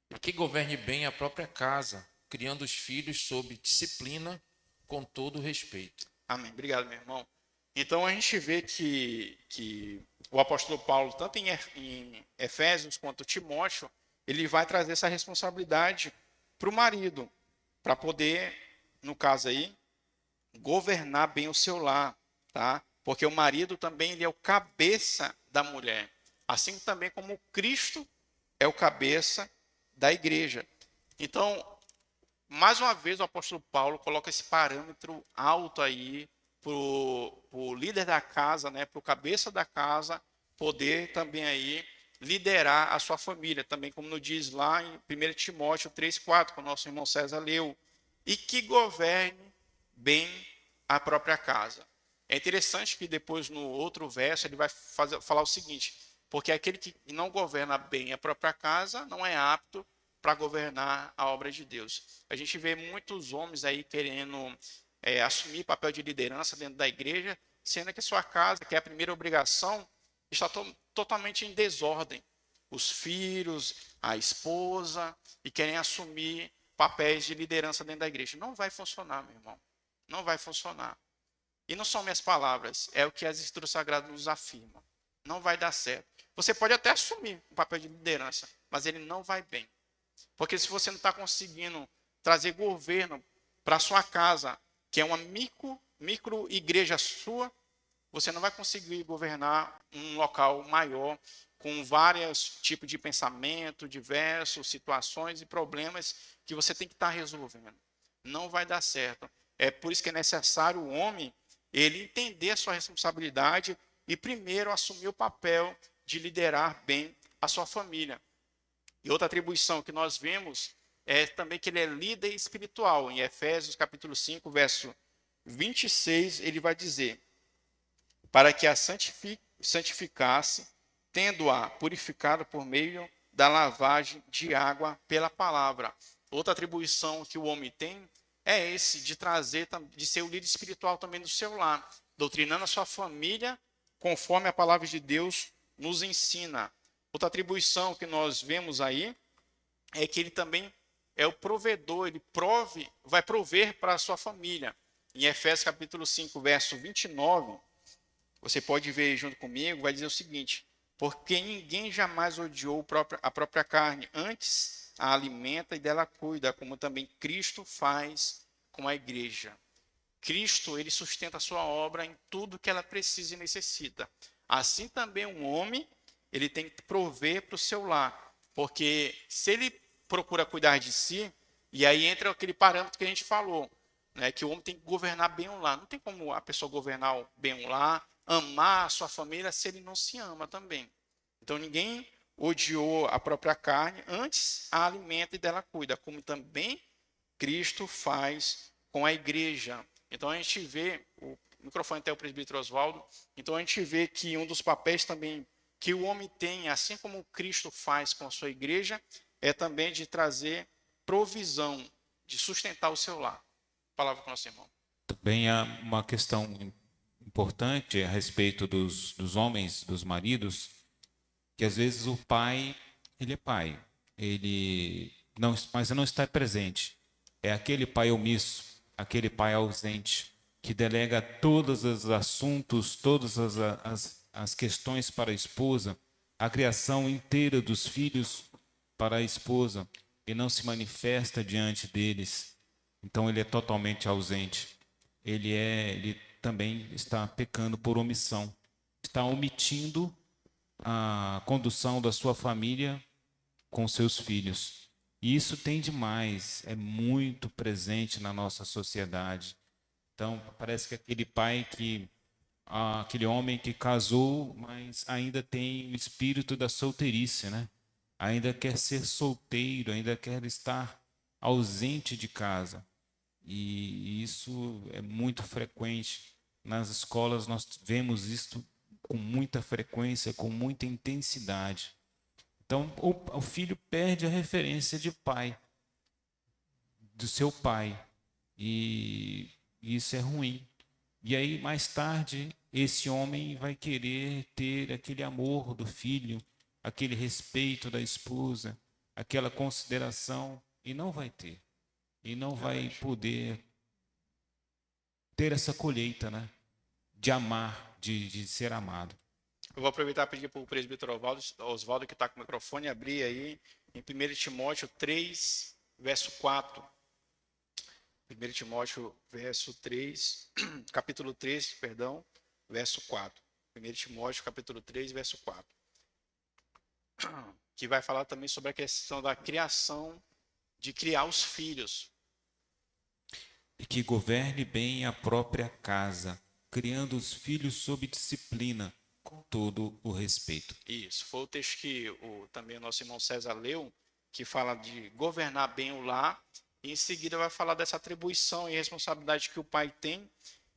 E que governe bem a própria casa, criando os filhos sob disciplina, com todo respeito.
Amém. Obrigado, meu irmão. Então, a gente vê que o apóstolo Paulo, tanto em Efésios quanto Timóteo, ele vai trazer essa responsabilidade para o marido, para poder, no caso aí, governar bem o seu lar, tá? Porque o marido também ele é o cabeça da mulher, assim também como Cristo é o cabeça da igreja. Então, mais uma vez o apóstolo Paulo coloca esse parâmetro alto aí para o líder da casa, né, para o cabeça da casa, poder também aí liderar a sua família, também como nos diz lá em 1 Timóteo 3,4, que o nosso irmão César leu, e que governe bem a própria casa. É interessante que depois no outro verso ele vai falar o seguinte, porque aquele que não governa bem a própria casa não é apto para governar a obra de Deus. A gente vê muitos homens aí querendo assumir papel de liderança dentro da igreja, sendo que a sua casa, que é a primeira obrigação, está totalmente em desordem. Os filhos, a esposa, e querem assumir papéis de liderança dentro da igreja. Não vai funcionar, meu irmão. Não vai funcionar. E não são minhas palavras, é o que as Escrituras Sagradas nos afirmam. Não vai dar certo. Você pode até assumir um papel de liderança, mas ele não vai bem. Porque se você não está conseguindo trazer governo para a sua casa, que é uma micro igreja sua, você não vai conseguir governar um local maior, com vários tipos de pensamento, diversas situações e problemas que você tem que estar resolvendo. Não vai dar certo. É por isso que é necessário o homem ele entender a sua responsabilidade e primeiro assumir o papel de liderar bem a sua família. E outra atribuição que nós vemos é também que ele é líder espiritual. Em Efésios capítulo 5, verso 26, ele vai dizer, para que a santificasse, tendo-a purificado por meio da lavagem de água pela palavra. Outra atribuição que o homem tem é esse, de trazer, de ser o líder espiritual também do seu lar, doutrinando a sua família conforme a palavra de Deus nos ensina. Outra atribuição que nós vemos aí é que ele também é o provedor, ele vai prover para a sua família. Em Efésios capítulo 5, verso 29, você pode ver junto comigo, vai dizer o seguinte, porque ninguém jamais odiou a própria carne, antes a alimenta e dela cuida, como também Cristo faz com a igreja. Cristo, ele sustenta a sua obra em tudo que ela precisa e necessita. Assim também um homem, ele tem que prover para o seu lar, porque se ele procura cuidar de si, e aí entra aquele parâmetro que a gente falou, né, que o homem tem que governar bem o lar. Não tem como a pessoa governar bem o lar, amar a sua família, se ele não se ama também. Então ninguém odiou a própria carne, antes a alimenta e dela cuida, como também Cristo faz com a igreja. Então a gente vê, o microfone até o presbítero Oswaldo, então a gente vê que um dos papéis também que o homem tem, assim como Cristo faz com a sua igreja, é também de trazer provisão, de sustentar o seu lar. Palavra com o nosso irmão.
Também há uma questão importante a respeito dos homens, dos maridos, que às vezes o pai, ele é pai, ele não, mas não está presente. É aquele pai omisso, aquele pai ausente, que delega todos os assuntos, todas as questões para a esposa, a criação inteira dos filhos para a esposa, e não se manifesta diante deles. Então ele é totalmente ausente. Ele também está pecando por omissão. Está omitindo a condução da sua família com seus filhos. E isso tem demais, é muito presente na nossa sociedade. Então, parece que aquele pai aquele homem que casou, mas ainda tem o espírito da solteirice, né? Ainda quer ser solteiro, ainda quer estar ausente de casa. E isso é muito frequente nas escolas nós vemos isto com muita frequência, com muita intensidade. Então, o filho perde a referência de pai, do seu pai, e isso é ruim. E aí, mais tarde, esse homem vai querer ter aquele amor do filho, aquele respeito da esposa, aquela consideração, e não vai ter. E não vai poder ter essa colheita, né? De amar, de ser amado.
Eu vou aproveitar e pedir para o presbítero Oswaldo, que está com o microfone, abrir aí em 1 Timóteo 3, verso 4. 1 Timóteo, verso 3, capítulo 3, perdão, verso 4. 1 Timóteo, capítulo 3, verso 4. Que vai falar também sobre a questão da criação, de criar os filhos.
E que governe bem a própria casa, criando os filhos sob disciplina, com todo o respeito.
Isso, foi o texto que também o nosso irmão César leu, que fala de governar bem o lar, e em seguida vai falar dessa atribuição e responsabilidade que o pai tem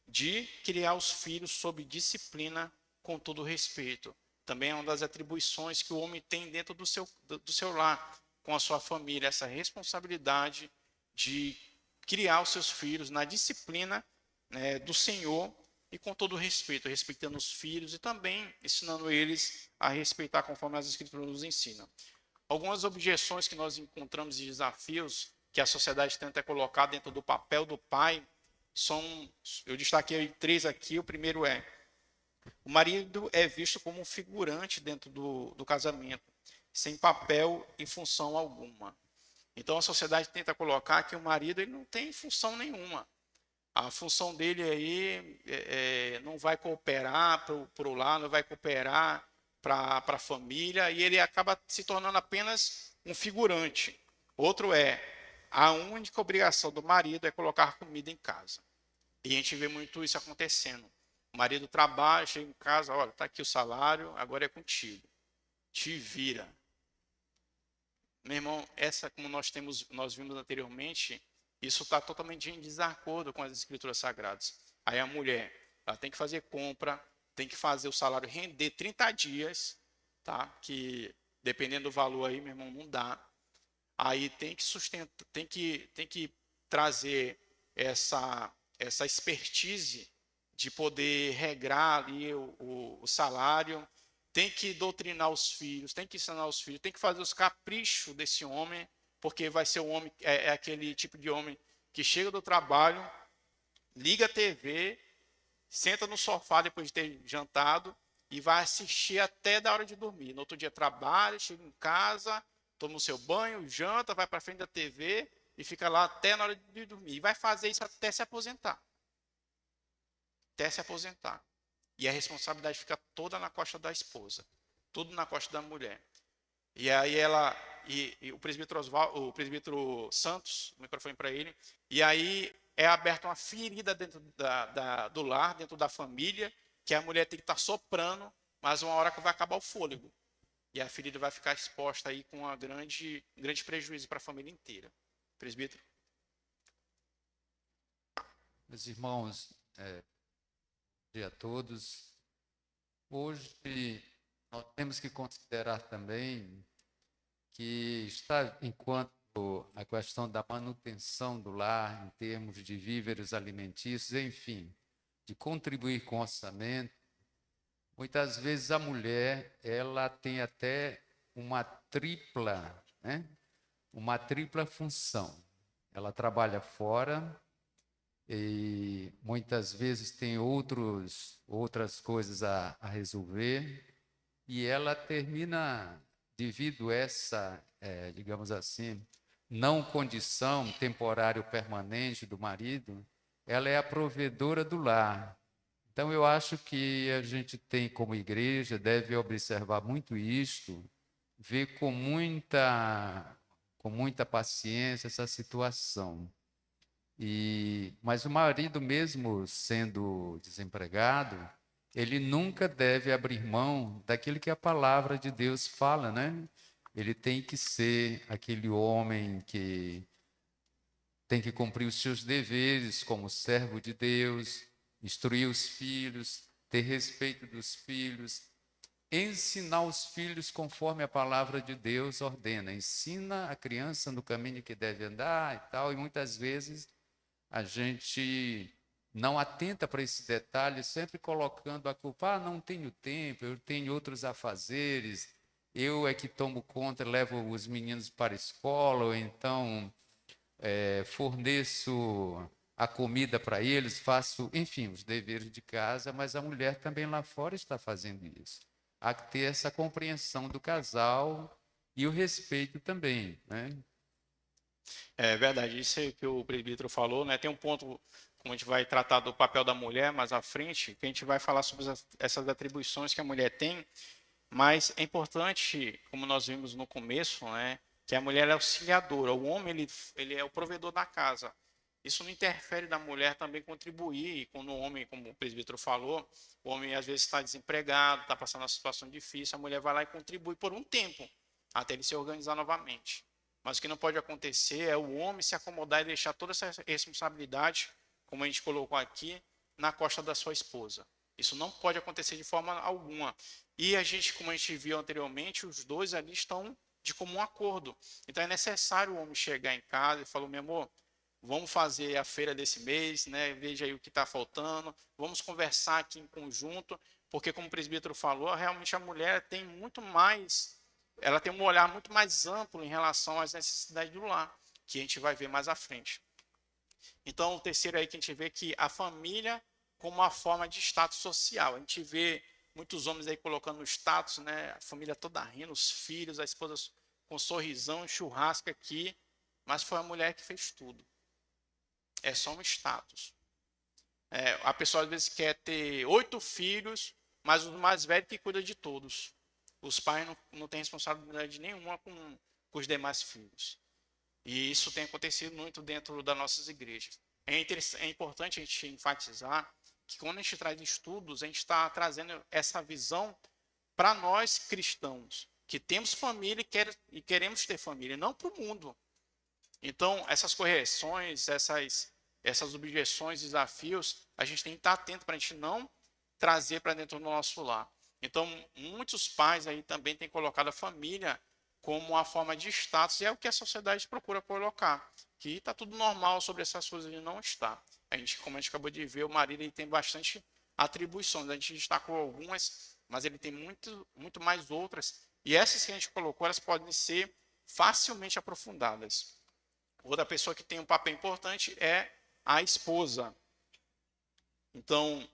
de criar os filhos sob disciplina, com todo o respeito. Também é uma das atribuições que o homem tem dentro do seu lar, com a sua família, essa responsabilidade de criar os seus filhos na disciplina, né, do Senhor, e com todo respeito, respeitando os filhos e também ensinando eles a respeitar conforme as Escrituras nos ensinam. Algumas objeções que nós encontramos e desafios que a sociedade tenta colocar dentro do papel do pai são, eu destaquei 3 aqui. O primeiro é: o marido é visto como um figurante dentro do casamento, sem papel e função alguma. Então a sociedade tenta colocar que o marido ele não tem função nenhuma. A função dele aí não vai cooperar para o lar, não vai cooperar para a família, e ele acaba se tornando apenas um figurante. Outro é: a única obrigação do marido é colocar comida em casa. E a gente vê muito isso acontecendo. O marido trabalha, chega em casa, olha, está aqui o salário, agora é contigo. Te vira. Meu irmão, como nós vimos anteriormente, isso está totalmente em desacordo com as Escrituras Sagradas. Aí a mulher, ela tem que fazer compra, tem que fazer o salário render 30 dias, tá? Que dependendo do valor aí, meu irmão, não dá. Aí tem que sustentar, tem que trazer essa expertise de poder regrar ali o salário, tem que doutrinar os filhos, tem que ensinar os filhos, tem que fazer os caprichos desse homem, porque vai ser um homem, é aquele tipo de homem que chega do trabalho, liga a TV, senta no sofá depois de ter jantado e vai assistir até da hora de dormir. No outro dia trabalha, chega em casa, toma o seu banho, janta, vai para frente da TV e fica lá até na hora de dormir. E vai fazer isso até se aposentar. Até se aposentar. E a responsabilidade fica toda na costa da esposa, tudo na costa da mulher. E aí o presbítero Santos, o microfone para ele, e aí é aberta uma ferida dentro do lar, dentro da família, que a mulher tem que estar soprando, mas uma hora que vai acabar o fôlego. E a ferida vai ficar exposta aí com um grande prejuízo para a família inteira. Presbítero?
Meus irmãos, bom dia a todos. Hoje nós temos que considerar também que enquanto a questão da manutenção do lar, em termos de víveres alimentícios, enfim, de contribuir com o orçamento, muitas vezes a mulher ela tem até uma tripla função. Ela trabalha fora e muitas vezes tem outras coisas a resolver, e ela termina, devido a essa, digamos assim, não condição temporária ou permanente do marido, ela é a provedora do lar. Então, eu acho que a gente tem, como igreja, deve observar muito isto, ver com muita paciência essa situação. Mas o marido, mesmo sendo desempregado, ele nunca deve abrir mão daquilo que a palavra de Deus fala, né? Ele tem que ser aquele homem que tem que cumprir os seus deveres como servo de Deus, instruir os filhos, ter respeito dos filhos, ensinar os filhos conforme a palavra de Deus ordena. Ensina a criança no caminho que deve andar e tal, e muitas vezes a gente não atenta para esse detalhe, sempre colocando a culpa, não tenho tempo, eu tenho outros afazeres, eu é que tomo conta, levo os meninos para a escola, ou então forneço a comida para eles, faço, enfim, os deveres de casa, mas a mulher também lá fora está fazendo isso. Há que ter essa compreensão do casal e o respeito também, né?
É verdade, isso aí que o presbítero falou, né? Tem um ponto, como a gente vai tratar do papel da mulher mais à frente, que a gente vai falar sobre essas atribuições que a mulher tem, mas é importante, como nós vimos no começo, né? Que a mulher é auxiliadora, o homem ele é o provedor da casa. Isso não interfere da mulher também contribuir, e quando o homem, como o presbítero falou, o homem às vezes está desempregado, está passando uma situação difícil, a mulher vai lá e contribui por um tempo, até ele se organizar novamente. Mas o que não pode acontecer é o homem se acomodar e deixar toda essa responsabilidade, como a gente colocou aqui, na costa da sua esposa. Isso não pode acontecer de forma alguma. E a gente, como a gente viu anteriormente, os dois ali estão de comum acordo. Então é necessário o homem chegar em casa e falar, meu amor, vamos fazer a feira desse mês, né? Veja aí o que está faltando, vamos conversar aqui em conjunto, porque como o presbítero falou, realmente a mulher tem muito mais, ela tem um olhar muito mais amplo em relação às necessidades do lar, que a gente vai ver mais à frente. Então, o terceiro aí que a gente vê que a família como uma forma de status social. A gente vê muitos homens aí colocando o status, né? A família toda rindo, os filhos, a esposa com um sorrisão, churrasco aqui, mas foi a mulher que fez tudo. É só um status. A pessoa às vezes quer ter 8 filhos, mas o mais velho que cuida de todos. Os pais não têm responsabilidade nenhuma com os demais filhos. E isso tem acontecido muito dentro das nossas igrejas. É importante a gente enfatizar que quando a gente traz estudos, a gente está trazendo essa visão para nós cristãos, que temos família e queremos ter família, não para o mundo. Então, essas correções, essas objeções, desafios, a gente tem que estar atento para a gente não trazer para dentro do nosso lar. Então, muitos pais aí também têm colocado a família como uma forma de status, e é o que a sociedade procura colocar, que está tudo normal sobre essas coisas, e não está. Como a gente acabou de ver, o marido ele tem bastante atribuições, a gente destacou algumas, mas ele tem muito mais outras, e essas que a gente colocou, elas podem ser facilmente aprofundadas. Outra pessoa que tem um papel importante é a esposa. Então,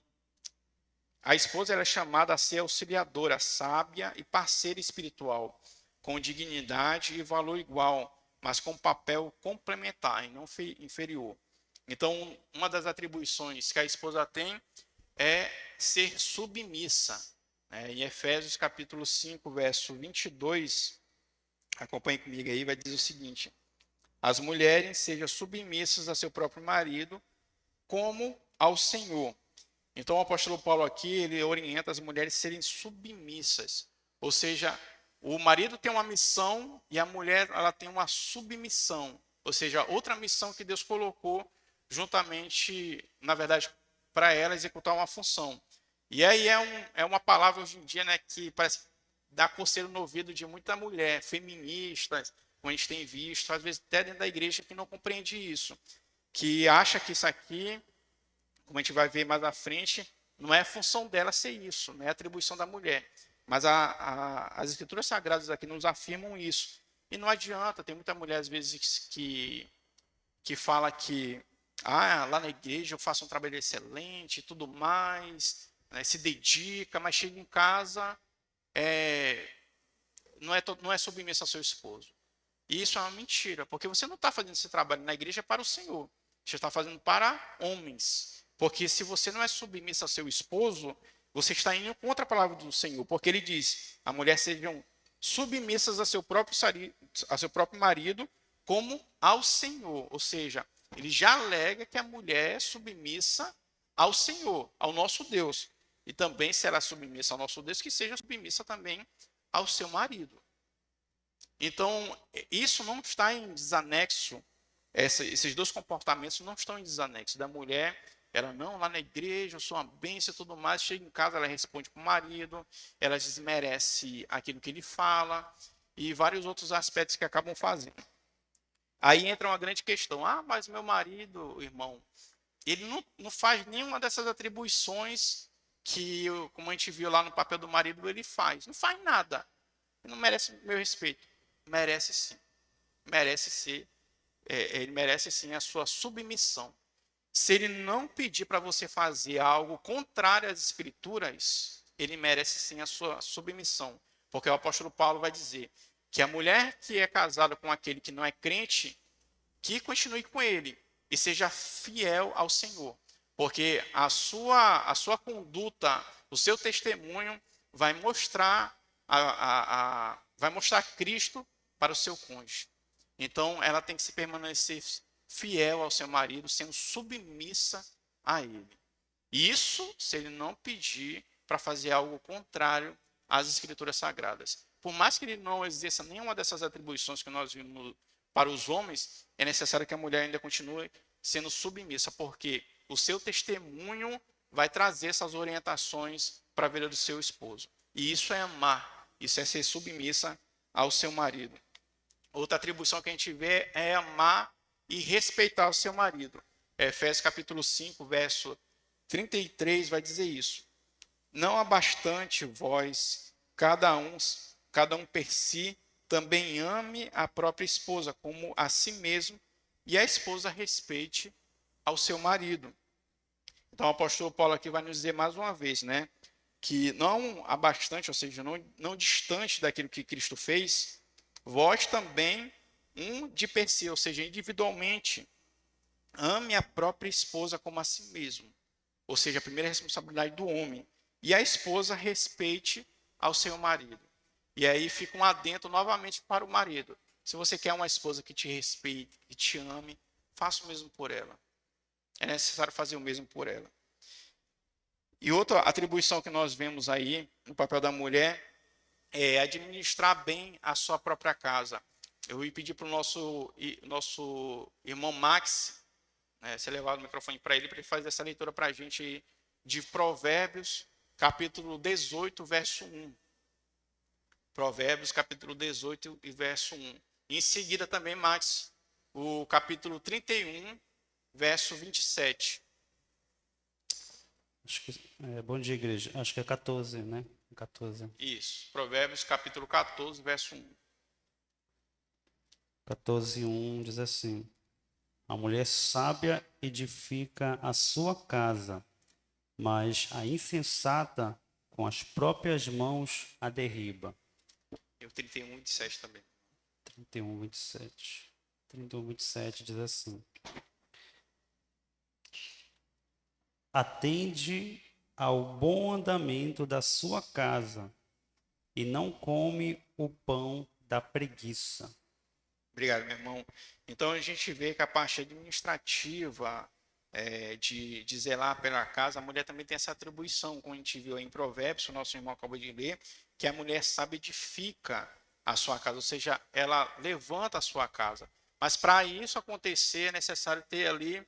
a esposa ela é chamada a ser auxiliadora, sábia e parceira espiritual, com dignidade e valor igual, mas com papel complementar e não inferior. Então, uma das atribuições que a esposa tem é ser submissa. Em Efésios capítulo 5, verso 22, acompanhe comigo aí, vai dizer o seguinte: as mulheres sejam submissas a seu próprio marido, como ao Senhor. Então, o apóstolo Paulo aqui, ele orienta as mulheres a serem submissas, ou seja, o marido tem uma missão e a mulher ela tem uma submissão, ou seja, outra missão que Deus colocou juntamente, na verdade, para ela executar uma função. E aí é uma palavra hoje em dia, né, que parece dar conselho no ouvido de muita mulher, feministas, como a gente tem visto, às vezes até dentro da igreja, que não compreende isso, que acha que isso aqui, como a gente vai ver mais à frente, não é a função dela ser isso, não é a atribuição da mulher. Mas as escrituras sagradas aqui nos afirmam isso. E não adianta, tem muita mulher às vezes que fala que lá na igreja eu faço um trabalho excelente e tudo mais, né, se dedica, mas chega em casa, não é submissa ao seu esposo. E isso é uma mentira, porque você não está fazendo esse trabalho na igreja para o Senhor, você está fazendo para homens. Porque se você não é submissa ao seu esposo, você está indo contra a palavra do Senhor, porque ele diz, a mulher sejam submissas a seu próprio marido, como ao Senhor. Ou seja, ele já alega que a mulher é submissa ao Senhor, ao nosso Deus. E também, se ela é submissa ao nosso Deus, que seja submissa também ao seu marido. Então, isso não está em desanexo, esses dois comportamentos não estão em desanexo da mulher Ela, não, lá na igreja eu sou uma bênção e tudo mais. Chega em casa, ela responde para o marido, ela desmerece aquilo que ele fala e vários outros aspectos que acabam fazendo. Aí entra uma grande questão. Ah, mas meu marido, irmão, ele não faz nenhuma dessas atribuições que, como a gente viu lá no papel do marido, ele faz. Não faz nada. Ele não merece meu respeito. Merece sim. Merece ser. Ele merece sim a sua submissão. Se ele não pedir para você fazer algo contrário às escrituras, ele merece sim a sua submissão. Porque o apóstolo Paulo vai dizer que a mulher que é casada com aquele que não é crente, que continue com ele e seja fiel ao Senhor. Porque a sua conduta, o seu testemunho vai mostrar vai mostrar Cristo para o seu cônjuge. Então, ela tem que se permanecer fiel ao seu marido, sendo submissa a ele. Isso se ele não pedir para fazer algo contrário às escrituras sagradas. Por mais que ele não exerça nenhuma dessas atribuições que nós vimos para os homens, é necessário que a mulher ainda continue sendo submissa, porque o seu testemunho vai trazer essas orientações para a vida do seu esposo. E isso é amar, isso é ser submissa ao seu marido. Outra atribuição que a gente vê é amar e respeitar o seu marido. Efésios capítulo 5, verso 33 vai dizer isso. Não há bastante vós, cada um per si, também ame a própria esposa como a si mesmo, e a esposa respeite ao seu marido. Então o apóstolo Paulo aqui vai nos dizer mais uma vez, né, que não há bastante, ou seja, não distante daquilo que Cristo fez, vós também, de per si, ou seja, individualmente, ame a própria esposa como a si mesmo. Ou seja, a primeira responsabilidade do homem. E a esposa respeite ao seu marido. E aí fica um adendo novamente para o marido. Se você quer uma esposa que te respeite, que te ame, faça o mesmo por ela. É necessário fazer o mesmo por ela. E outra atribuição que nós vemos aí no papel da mulher é administrar bem a sua própria casa. Eu ia pedir para o nosso irmão Max, se levar o microfone para ele fazer essa leitura para a gente de Provérbios, capítulo 18, verso 1. Provérbios, capítulo 18 e verso 1. E em seguida também, Max, o capítulo 31, verso 27.
Acho que, bom dia, igreja. Acho que é 14, né? 14.
Isso, Provérbios, capítulo 14, verso 1.
14:1 diz assim: a mulher sábia edifica a sua casa, mas a insensata com as próprias mãos a derriba.
E o 31, 27 também.
31, 27. 31, 27 diz assim: atende ao bom andamento da sua casa e não come o pão da preguiça.
Obrigado, meu irmão. Então a gente vê que a parte administrativa de zelar pela casa, a mulher também tem essa atribuição, como a gente viu aí em Provérbios, o nosso irmão acabou de ler, que a mulher sabe edifica a sua casa, ou seja, ela levanta a sua casa. Mas para isso acontecer é necessário ter ali,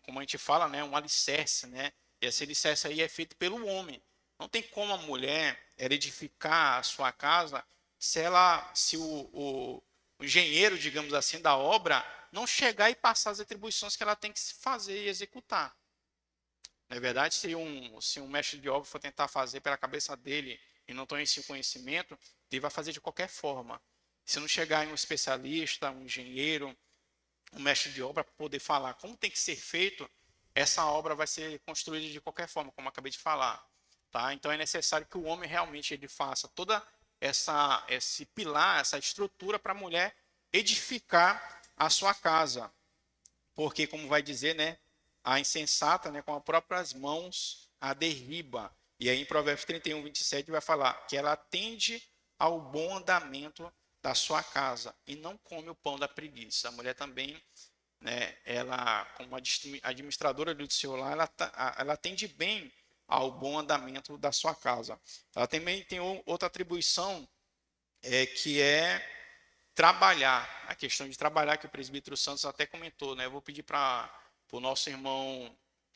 como a gente fala, né, um alicerce, né? E esse alicerce aí é feito pelo homem. Não tem como a mulher ela edificar a sua casa se o engenheiro, digamos assim, da obra não chegar e passar as atribuições que ela tem que fazer e executar. Na verdade, se um mestre de obra for tentar fazer pela cabeça dele e não tem esse conhecimento, ele vai fazer de qualquer forma. Se não chegar em um especialista, um engenheiro, um mestre de obra para poder falar como tem que ser feito, essa obra vai ser construída de qualquer forma, como eu acabei de falar. Tá? Então é necessário que o homem realmente ele faça toda esse pilar, essa estrutura para a mulher edificar a sua casa. Porque, como vai dizer, né, a insensata, né, com as próprias mãos a derriba. E aí em Provérbios 31, 27 vai falar que ela atende ao bom andamento da sua casa e não come o pão da preguiça. A mulher também, né, ela, como administradora do seu lar, ela atende bem ao bom andamento da sua casa. Ela também tem outra atribuição, que é trabalhar. A questão de trabalhar, que o presbítero Santos até comentou, né? Eu vou pedir para o nosso irmão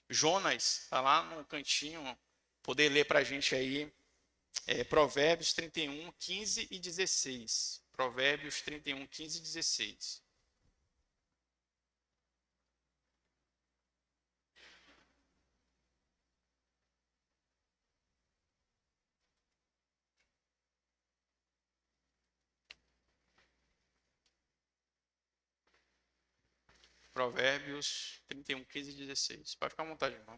Jonas está lá no cantinho, poder ler para a gente aí Provérbios 31, 15 e 16. Provérbios 31, 15 e 16. Provérbios 31, 15 e 16. Pode ficar à vontade, irmão.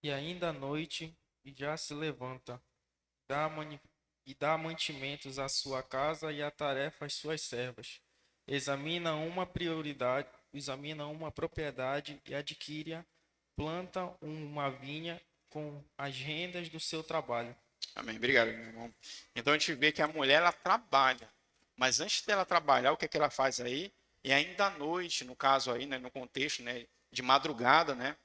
E ainda à noite, e já se levanta, dá mani- e dá mantimentos à sua casa e a tarefa às suas servas. Examina uma propriedade e adquire-a, planta uma vinha com as rendas do seu trabalho.
Amém. Obrigado, meu irmão. Então a gente vê que a mulher ela trabalha, mas antes dela trabalhar, o que é que ela faz aí? E ainda à noite, no caso aí, né, no contexto, né, de madrugada, né,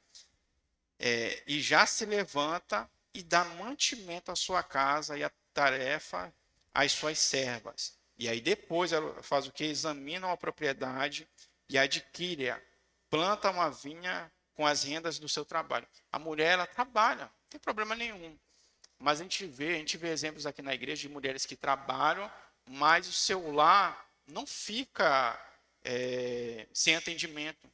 e já se levanta e dá mantimento à sua casa e a tarefa às suas servas. E aí depois ela faz o que? Examina uma propriedade e adquire-a, planta uma vinha com as rendas do seu trabalho. A mulher ela trabalha, não tem problema nenhum. Mas a gente vê exemplos aqui na igreja de mulheres que trabalham, mas o seu lar não fica sem atendimento.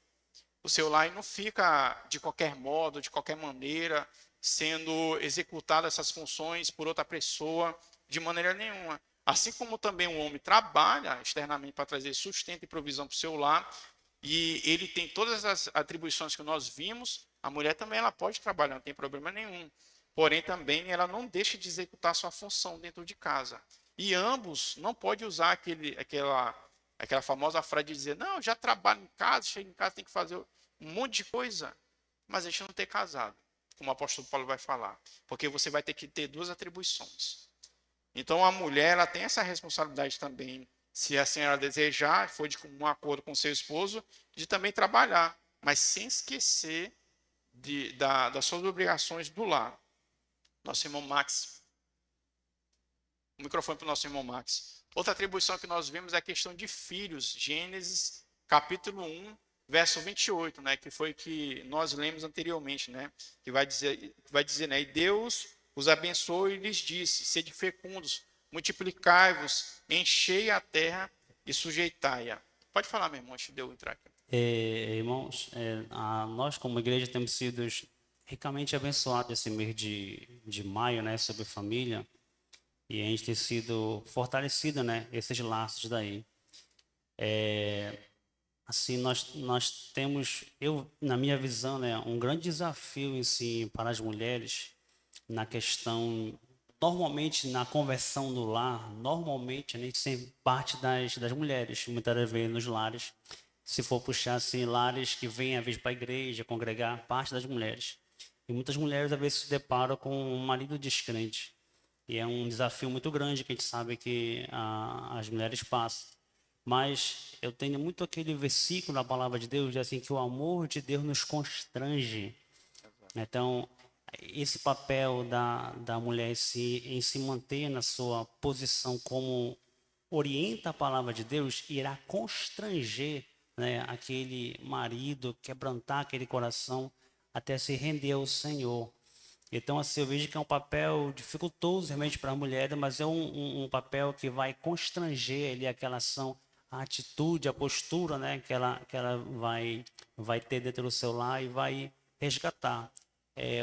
O seu lar não fica de qualquer modo, de qualquer maneira, sendo executadas essas funções por outra pessoa, de maneira nenhuma. Assim como também o homem trabalha externamente para trazer sustento e provisão para o seu lar, e ele tem todas as atribuições que nós vimos, a mulher também ela pode trabalhar, não tem problema nenhum. Porém, também ela não deixa de executar sua função dentro de casa. E ambos não podem usar aquela famosa frase de dizer, não, eu já trabalho em casa, chego em casa, tem que fazer um monte de coisa, mas a gente não ter casado, como o apóstolo Paulo vai falar. Porque você vai ter que ter duas atribuições. Então, a mulher ela tem essa responsabilidade também, se a senhora desejar, for de um acordo com seu esposo, de também trabalhar, mas sem esquecer das suas obrigações do lar. Nosso irmão Max. O microfone para o nosso irmão Max. Outra atribuição que nós vemos é a questão de filhos. Gênesis, capítulo 1, verso 28, né? Que foi que nós lemos anteriormente, né? Que vai dizer, né? E Deus os abençoou e lhes disse, sede fecundos, multiplicai-vos, enchei a terra e sujeitai-a. Pode falar, meu irmão, antes de eu entrar aqui.
Irmãos, nós como igreja temos sido ricamente abençoados esse mês de maio, né, sobre família, e a gente tem sido fortalecido, né, esses laços daí. Assim, nós temos, na minha visão, né, um grande desafio em si para as mulheres na questão, normalmente na conversão do lar, normalmente a gente sempre parte das mulheres, muitas das vezes nos lares. Se for puxar assim, lares que vêm às vezes para a igreja, congregar, parte das mulheres. E muitas mulheres às vezes se deparam com um marido descrente. E é um desafio muito grande que a gente sabe que as mulheres passam. Mas eu tenho muito aquele versículo na palavra de Deus, assim, que o amor de Deus nos constrange. Então, esse papel da mulher em se manter na sua posição como orienta a palavra de Deus, irá constranger, né, aquele marido, quebrantar aquele coração até se render ao Senhor. Então, assim, eu vejo que é um papel dificultoso realmente para a mulher, mas é um papel que vai constranger ali aquela ação, a atitude, a postura, né, que ela vai ter dentro do seu lar e vai resgatar.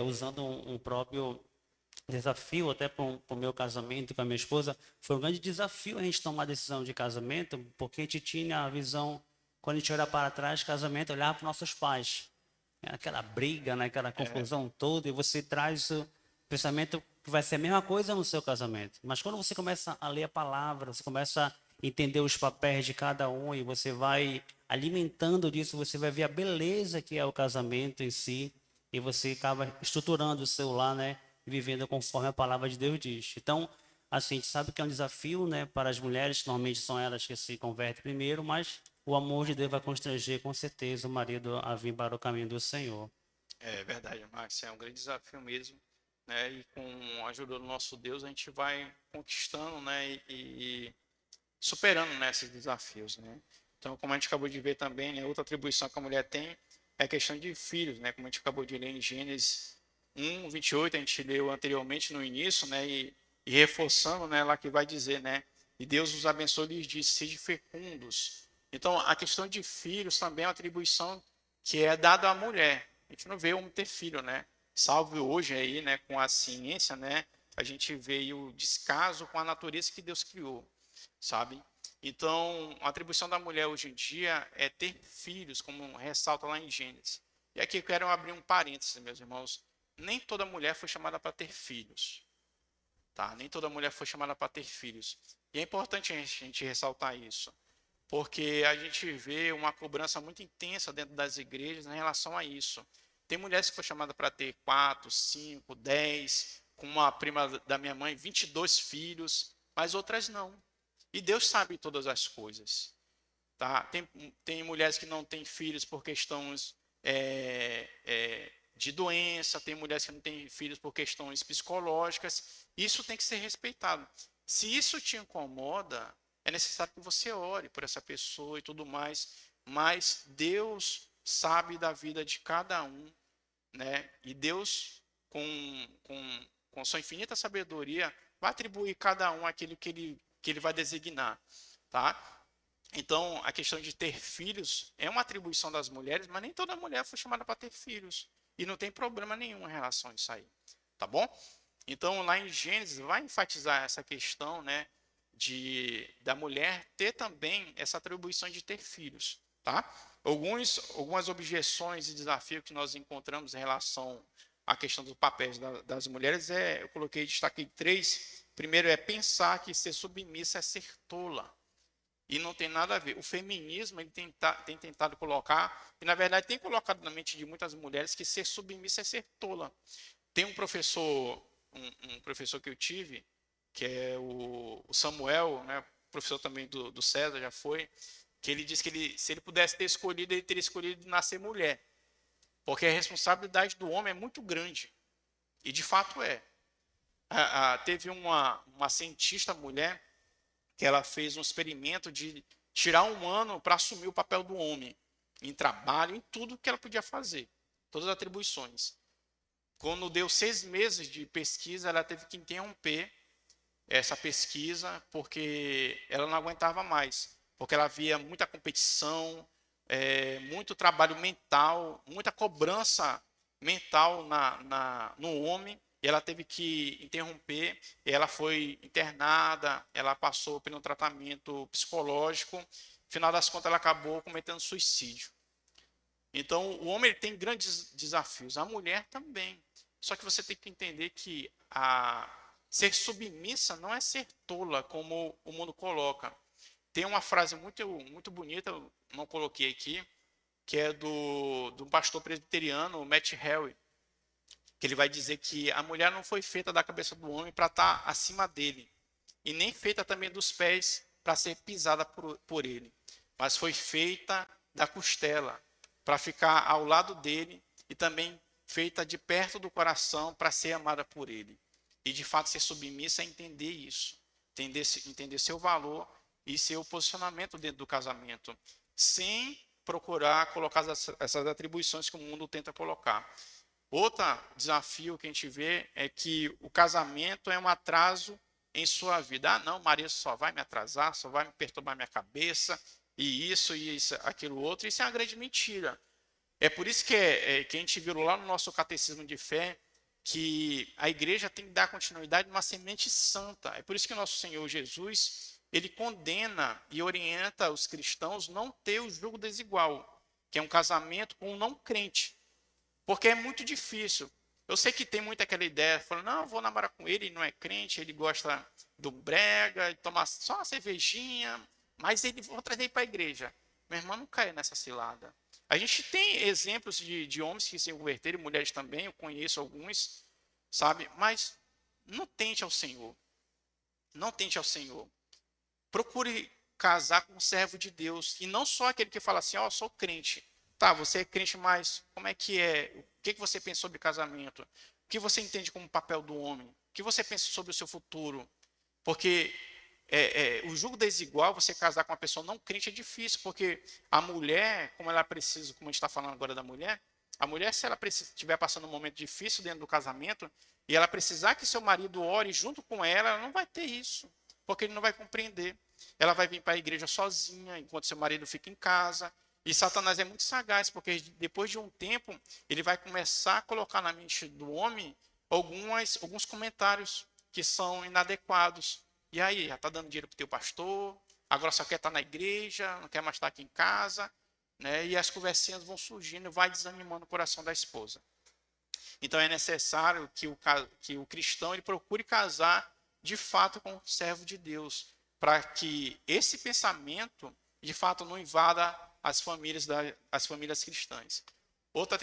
Usando um próprio desafio, até para o meu casamento com a minha esposa, foi um grande desafio a gente tomar a decisão de casamento, porque a gente tinha a visão, quando a gente olha para trás, casamento, olhar para nossos pais. Aquela briga, né, aquela confusão toda, e você traz o pensamento que vai ser a mesma coisa no seu casamento. Mas quando você começa a ler a palavra, você começa a entender os papéis de cada um e você vai alimentando disso, você vai ver a beleza que é o casamento em si e você acaba estruturando o seu lar, né, vivendo conforme a palavra de Deus diz. Então, assim, a gente sabe que é um desafio, né, para as mulheres, normalmente são elas que se convertem primeiro, mas o amor de Deus vai constranger com certeza o marido a vir para o caminho do Senhor.
É verdade, Max, é um grande desafio mesmo, né? E com a ajuda do nosso Deus a gente vai conquistando, né? E superando, né, esses desafios, né? Então, como a gente acabou de ver também, né, outra atribuição que a mulher tem é a questão de filhos, né, como a gente acabou de ler em Gênesis 1, 28, a gente leu anteriormente no início, né, e reforçando, né, lá que vai dizer, né, e Deus os abençoe e lhes disse, sejam fecundos. Então, a questão de filhos também é uma atribuição que é dada à mulher. A gente não vê o homem ter filho, né? Salvo hoje aí, né, com a ciência, né, a gente vê o descaso com a natureza que Deus criou, sabe? Então, a atribuição da mulher hoje em dia é ter filhos, como ressalta lá em Gênesis. E aqui eu quero abrir um parênteses, meus irmãos. Nem toda mulher foi chamada para ter filhos, tá? Nem toda mulher foi chamada para ter filhos. E é importante a gente ressaltar isso, porque a gente vê uma cobrança muito intensa dentro das igrejas em relação a isso. Tem mulheres que foram chamadas para ter 4, 5, 10, com uma prima da minha mãe, 22 filhos, mas outras não. E Deus sabe todas as coisas. Tá? Tem mulheres que não têm filhos por questões de doença, tem mulheres que não têm filhos por questões psicológicas. Isso tem que ser respeitado. Se isso te incomoda, é necessário que você ore por essa pessoa e tudo mais, mas Deus sabe da vida de cada um, né? E Deus, com sua infinita sabedoria, vai atribuir cada um aquilo que ele vai designar, tá? Então, a questão de ter filhos é uma atribuição das mulheres, mas nem toda mulher foi chamada para ter filhos. E não tem problema nenhum em relação a isso aí, tá bom? Então, lá em Gênesis, vai enfatizar essa questão, né, da mulher ter também essa atribuição de ter filhos, tá? Algumas objeções e desafios que nós encontramos em relação à questão dos papéis das mulheres, eu coloquei, destaquei 3. Primeiro é pensar que ser submissa é ser tola. E não tem nada a ver. O feminismo ele tem tentado colocar, e na verdade tem colocado na mente de muitas mulheres que ser submissa é ser tola. Tem um professor que eu tive, que é o Samuel, né, professor também do César, já foi, que ele disse que se ele pudesse ter escolhido, ele teria escolhido nascer mulher. Porque a responsabilidade do homem é muito grande. E de fato é. Teve uma cientista mulher que ela fez um experimento de tirar um ano para assumir o papel do homem em trabalho, em tudo que ela podia fazer, todas as atribuições. Quando deu 6 meses de pesquisa, ela teve que interromper essa pesquisa porque ela não aguentava mais, porque ela via muita competição, muito trabalho mental, muita cobrança mental no homem, e ela teve que interromper, e ela foi internada, ela passou por um tratamento psicológico, no final das contas ela acabou cometendo suicídio. Então, o homem ele tem grandes desafios, a mulher também. Só que você tem que entender que ser submissa não é ser tola, como o mundo coloca. Tem uma frase muito, muito bonita, eu não coloquei aqui, que é do pastor presbiteriano, Matt Harry, que ele vai dizer que a mulher não foi feita da cabeça do homem para estar acima dele, e nem feita também dos pés para ser pisada por ele, mas foi feita da costela, para ficar ao lado dele, e também feita de perto do coração para ser amada por ele. E de fato ser submissa é entender isso, entender seu valor e seu posicionamento dentro do casamento, sem procurar colocar essas atribuições que o mundo tenta colocar. Outro desafio que a gente vê é que o casamento é um atraso em sua vida. Não, Maria só vai me atrasar, só vai me perturbar minha cabeça, e isso, aquilo outro. Isso é uma grande mentira. É por isso que a gente viu lá no nosso catecismo de fé que a igreja tem que dar continuidade numa semente santa. É por isso que o nosso Senhor Jesus, ele condena e orienta os cristãos não ter o jugo desigual, que é um casamento com um não crente. Porque é muito difícil. Eu sei que tem muito aquela ideia, falando, não, eu vou namorar com ele, ele não é crente, ele gosta do brega, ele toma só uma cervejinha, mas vou trazer ele para a igreja. Meu irmão, não cai nessa cilada. A gente tem exemplos de homens que se converteram, e mulheres também, eu conheço alguns, sabe? Mas não tente ao Senhor. Não tente ao Senhor. Procure casar com um servo de Deus, e não só aquele que fala assim, ó, sou crente. Tá, você é crente, mas como é que é? O que você pensa sobre casamento? O que você entende como papel do homem? O que você pensa sobre o seu futuro? Porque o jugo desigual, você casar com uma pessoa não crente é difícil, porque a mulher, como ela precisa, como a gente está falando agora da mulher, a mulher, se ela estiver passando um momento difícil dentro do casamento, e ela precisar que seu marido ore junto com ela não vai ter isso, porque ele não vai compreender. Ela vai vir para a igreja sozinha, enquanto seu marido fica em casa. E Satanás é muito sagaz, porque depois de um tempo, ele vai começar a colocar na mente do homem alguns comentários que são inadequados. E aí, já está dando dinheiro para o teu pastor, agora só quer estar na igreja, não quer mais estar aqui em casa, né? E as conversinhas vão surgindo, vai desanimando o coração da esposa. Então é necessário que o cristão ele procure casar de fato com o servo de Deus, para que esse pensamento de fato não invada as famílias cristãs. Outra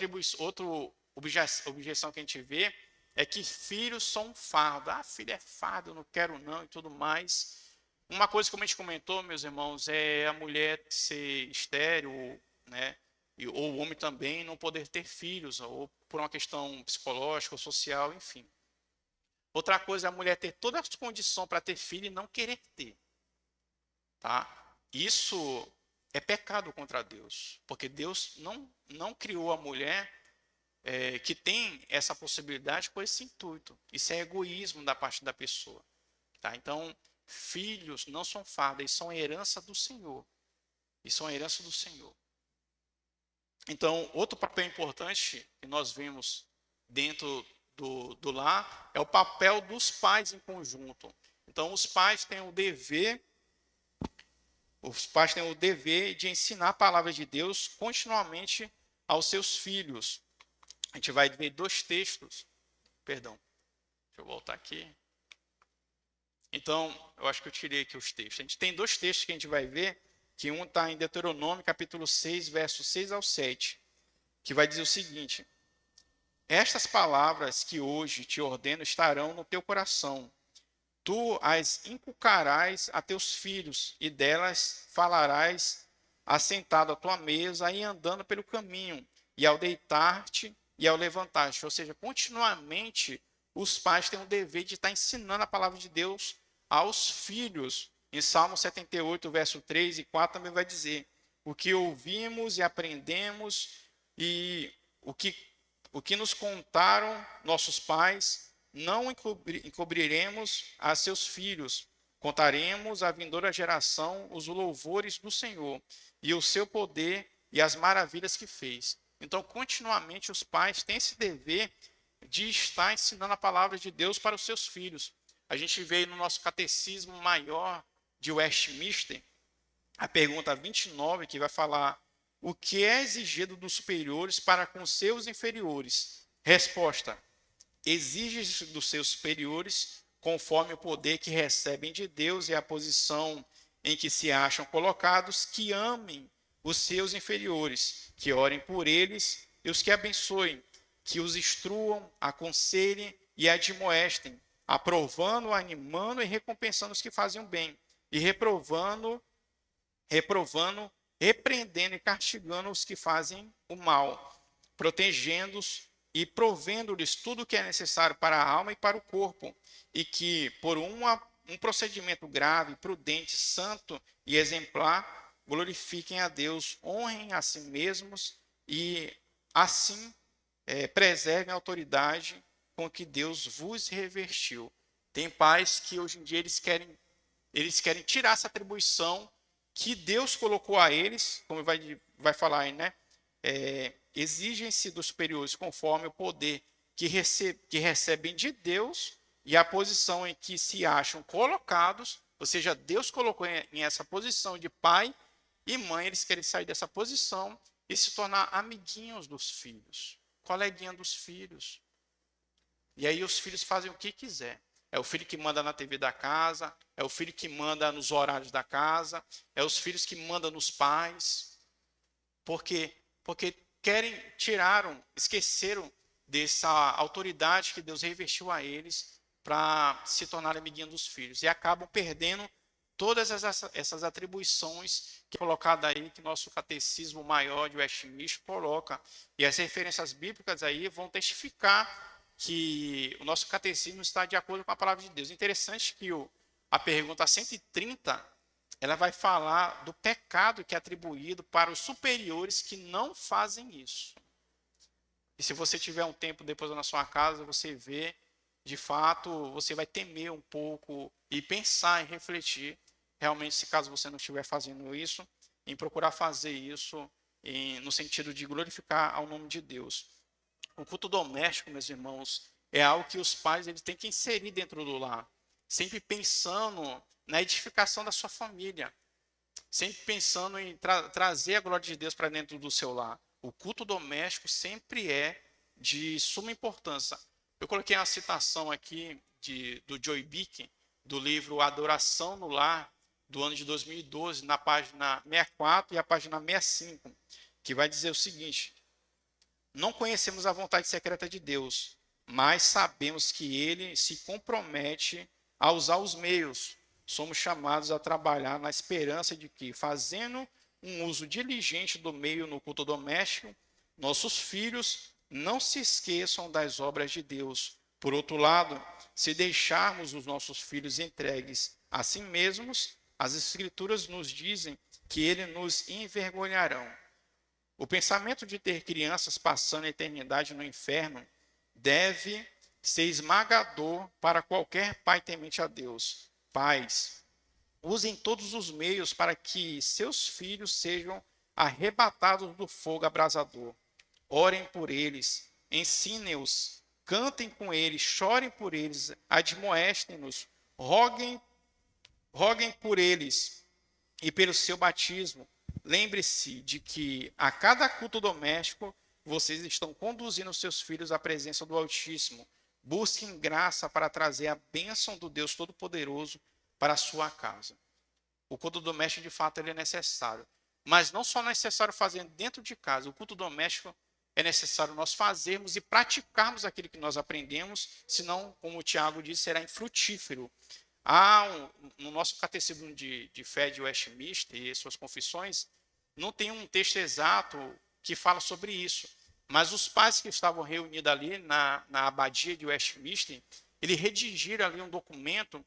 objeção que a gente vê é que filhos são um fardo. Filho é fardo, eu não quero não e tudo mais. Uma coisa que a gente comentou, meus irmãos, é a mulher ser estéril, né? Ou o homem também não poder ter filhos, ou por uma questão psicológica ou social, enfim. Outra coisa é a mulher ter todas as condições para ter filho e não querer ter. Tá? Isso é pecado contra Deus, porque Deus não criou a mulher que tem essa possibilidade com esse intuito. Isso é egoísmo da parte da pessoa. Tá? Então, filhos não são fardo, eles são herança do Senhor. Eles são a herança do Senhor. Então, outro papel importante que nós vemos dentro do lar é o papel dos pais em conjunto. Então, os pais têm o dever de ensinar a palavra de Deus continuamente aos seus filhos. A gente vai ver dois textos. Perdão, deixa eu voltar aqui. Então, eu acho que eu tirei aqui os textos. A gente tem dois textos que a gente vai ver, que um está em Deuteronômio, capítulo 6, versos 6 ao 7, que vai dizer o seguinte: estas palavras que hoje te ordeno estarão no teu coração. Tu as inculcarás a teus filhos, e delas falarás assentado à tua mesa e andando pelo caminho, e ao deitar-te e ao levantar-te. Ou seja, continuamente os pais têm o dever de estar ensinando a palavra de Deus aos filhos. Em Salmo 78, verso 3 e 4 também vai dizer: o que ouvimos e aprendemos e o que nos contaram nossos pais, não encobriremos a seus filhos. Contaremos à vindoura geração os louvores do Senhor e o seu poder e as maravilhas que fez. Então, continuamente, os pais têm esse dever de estar ensinando a palavra de Deus para os seus filhos. A gente vê no nosso catecismo maior de Westminster a pergunta 29, que vai falar: o que é exigido dos superiores para com seus inferiores? Resposta: exige dos seus superiores, conforme o poder que recebem de Deus e a posição em que se acham colocados, que amem os seus inferiores, que orem por eles e os que abençoem, que os instruam, aconselhem e admoestem, aprovando, animando e recompensando os que fazem o bem, e reprovando, repreendendo e castigando os que fazem o mal, protegendo-os e provendo-lhes tudo o que é necessário para a alma e para o corpo, e que, por um procedimento grave, prudente, santo e exemplar, glorifiquem a Deus, honrem a si mesmos e, assim, preservem a autoridade com que Deus vos revestiu. Tem pais que, hoje em dia, eles querem tirar essa atribuição que Deus colocou a eles, como vai falar aí, né? Exigem-se dos superiores conforme o poder que recebem de Deus e a posição em que se acham colocados, ou seja, Deus colocou em essa posição de pai e mãe, eles querem sair dessa posição e se tornar amiguinhos dos filhos, coleguinha dos filhos. E aí os filhos fazem o que quiser. É o filho que manda na TV da casa, é o filho que manda nos horários da casa, é os filhos que mandam nos pais. Por quê? Porque esqueceram dessa autoridade que Deus revestiu a eles para se tornar amiguinho dos filhos. E acabam perdendo todas essas atribuições que é colocada aí, que nosso catecismo maior de Westminster coloca. E as referências bíblicas aí vão testificar que o nosso catecismo está de acordo com a palavra de Deus. Interessante que o a pergunta 130, ela vai falar do pecado que é atribuído para os superiores que não fazem isso. E se você tiver um tempo depois na sua casa, você vê, de fato, você vai temer um pouco e pensar e refletir, realmente, se caso você não estiver fazendo isso, em procurar fazer isso no sentido de glorificar ao nome de Deus. O culto doméstico, meus irmãos, é algo que os pais eles têm que inserir dentro do lar, sempre pensando na edificação da sua família, sempre pensando em trazer a glória de Deus para dentro do seu lar. O culto doméstico sempre é de suma importância. Eu coloquei uma citação aqui do Joy Bick, do livro Adoração no Lar, do ano de 2012, na página 64 e a página 65, que vai dizer o seguinte: não conhecemos a vontade secreta de Deus, mas sabemos que ele se compromete a usar os meios. Somos chamados a trabalhar na esperança de que, fazendo um uso diligente do meio no culto doméstico, nossos filhos não se esqueçam das obras de Deus. Por outro lado, se deixarmos os nossos filhos entregues a si mesmos, as Escrituras nos dizem que eles nos envergonharão. O pensamento de ter crianças passando a eternidade no inferno deve ser esmagador para qualquer pai temente a Deus. Pais, usem todos os meios para que seus filhos sejam arrebatados do fogo abrasador. Orem por eles, ensinem-os, cantem com eles, chorem por eles, admoestem-nos, roguem por eles e pelo seu batismo. Lembre-se de que a cada culto doméstico vocês estão conduzindo seus filhos à presença do Altíssimo. Busquem graça para trazer a bênção do Deus Todo-Poderoso para a sua casa. O culto doméstico, de fato, ele é necessário. Mas não só necessário fazer dentro de casa. O culto doméstico é necessário nós fazermos e praticarmos aquilo que nós aprendemos, senão, como o Tiago disse, será infrutífero. No nosso catecismo de fé de Westminster e suas confissões, não tem um texto exato que fala sobre isso. Mas os pais que estavam reunidos ali na abadia de Westminster, eles redigiram ali um documento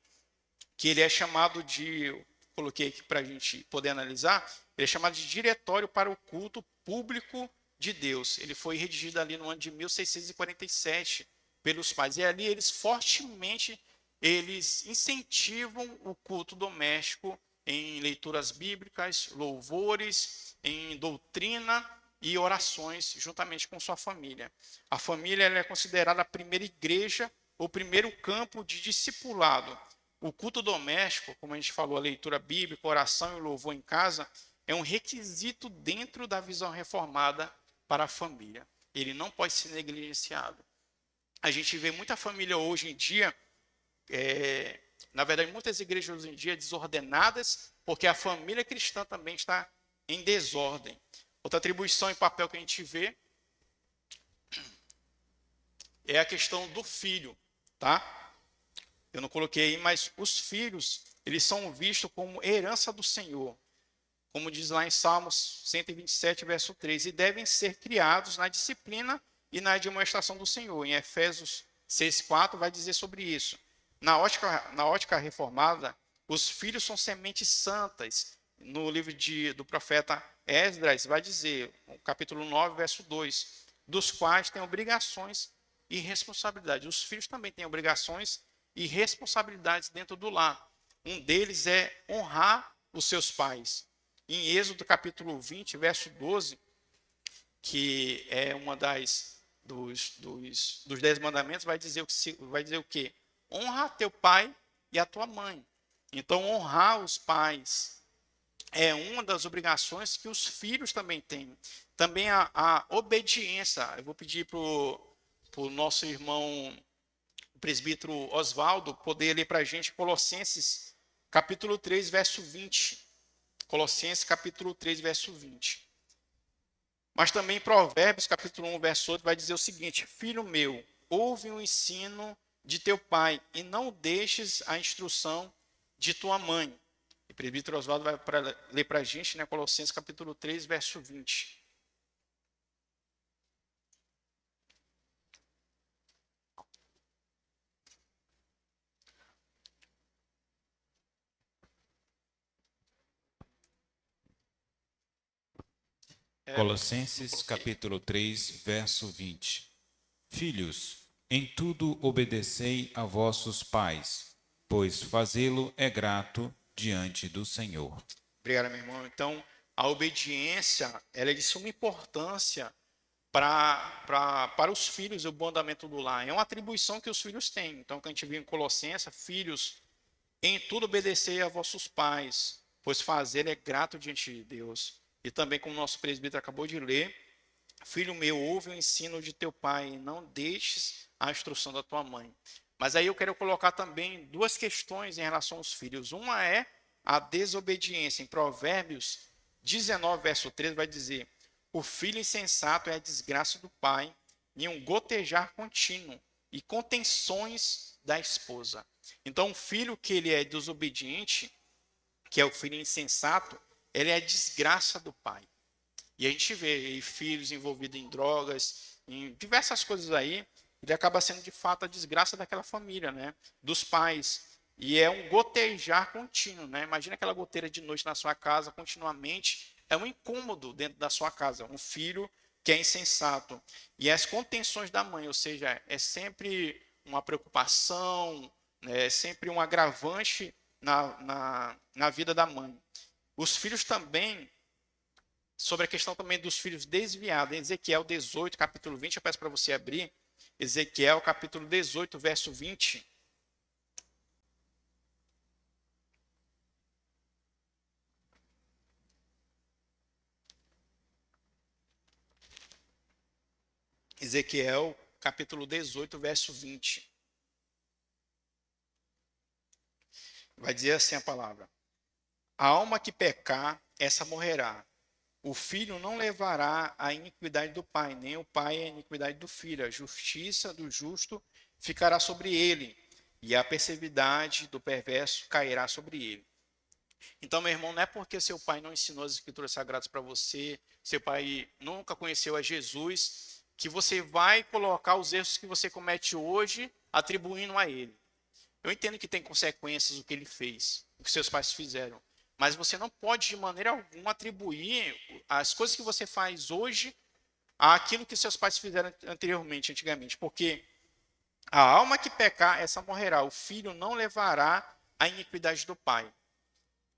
que ele é chamado de, coloquei aqui para a gente poder analisar, ele é chamado de Diretório para o Culto Público de Deus. Ele foi redigido ali no ano de 1647 pelos pais. E ali eles fortemente incentivam o culto doméstico em leituras bíblicas, louvores, em doutrina e orações juntamente com sua família. A família ela é considerada a primeira igreja, o primeiro campo de discipulado. O culto doméstico, como a gente falou, a leitura bíblica, oração e louvor em casa, é um requisito dentro da visão reformada para a família. Ele não pode ser negligenciado. A gente vê muita família hoje em dia, na verdade, muitas igrejas hoje em dia desordenadas, porque a família cristã também está em desordem. Outra atribuição e papel que a gente vê é a questão do filho, tá? Eu não coloquei aí, mas os filhos, eles são vistos como herança do Senhor. Como diz lá em Salmos 127, verso 3, e devem ser criados na disciplina e na admoestação do Senhor. Em Efésios 6,4 vai dizer sobre isso. Na ótica reformada, os filhos são sementes santas. No livro do profeta Esdras vai dizer, no capítulo 9, verso 2, dos quais têm obrigações e responsabilidades. Os filhos também têm obrigações e responsabilidades dentro do lar. Um deles é honrar os seus pais. Em Êxodo capítulo 20, verso 12, que é uma dos 10 mandamentos, vai dizer o quê? Honra teu pai e a tua mãe. Então, honrar os pais é uma das obrigações que os filhos também têm. Também a obediência. Eu vou pedir para o nosso irmão, o presbítero Oswaldo, poder ler para a gente Colossenses capítulo 3, verso 20. Colossenses capítulo 3, verso 20. Mas também Provérbios capítulo 1, verso 8 vai dizer o seguinte: filho meu, ouve o ensino de teu pai e não deixes a instrução de tua mãe. E o presbítero Oswaldo vai ler para a gente, né, Colossenses capítulo 3, verso 20.
Colossenses capítulo 3, verso 20. Filhos, em tudo obedecei a vossos pais, pois fazê-lo é grato diante do Senhor.
Obrigado, meu irmão. Então, a obediência, ela é de suma importância para os filhos, o bom andamento do lar. É uma atribuição que os filhos têm. Então, que a gente viu em Colossenses, filhos, em tudo obedecei a vossos pais, pois fazer é grato diante de Deus. E também, como o nosso presbítero acabou de ler, filho meu, ouve o ensino de teu pai, e não deixes a instrução da tua mãe. Mas aí eu quero colocar também duas questões em relação aos filhos. Uma é a desobediência. Em Provérbios 19, verso 13, vai dizer: o filho insensato é a desgraça do pai, e um gotejar contínuo, e contenções da esposa. Então, um filho que ele é desobediente, que é o filho insensato, ele é a desgraça do pai. E a gente vê aí filhos envolvidos em drogas, em diversas coisas aí, ele acaba sendo de fato a desgraça daquela família, né? Dos pais. E é um gotejar contínuo, né? Imagina aquela goteira de noite na sua casa continuamente, é um incômodo dentro da sua casa, um filho que é insensato. E as contenções da mãe, ou seja, é sempre uma preocupação, né? É sempre um agravante na vida da mãe. Os filhos também, sobre a questão também dos filhos desviados, em Ezequiel 18, capítulo 20, eu peço para você abrir, Ezequiel capítulo 18, verso 20. Ezequiel capítulo 18, verso 20. Vai dizer assim a palavra: a alma que pecar, essa morrerá. O filho não levará a iniquidade do pai, nem o pai a iniquidade do filho. A justiça do justo ficará sobre ele, e a perseveridade do perverso cairá sobre ele. Então, meu irmão, não é porque seu pai não ensinou as escrituras sagradas para você, seu pai nunca conheceu a Jesus, que você vai colocar os erros que você comete hoje atribuindo a ele. Eu entendo que tem consequências o que ele fez, o que seus pais fizeram. Mas você não pode, de maneira alguma, atribuir as coisas que você faz hoje àquilo que seus pais fizeram antigamente. Porque a alma que pecar, essa morrerá. O filho não levará a iniquidade do pai.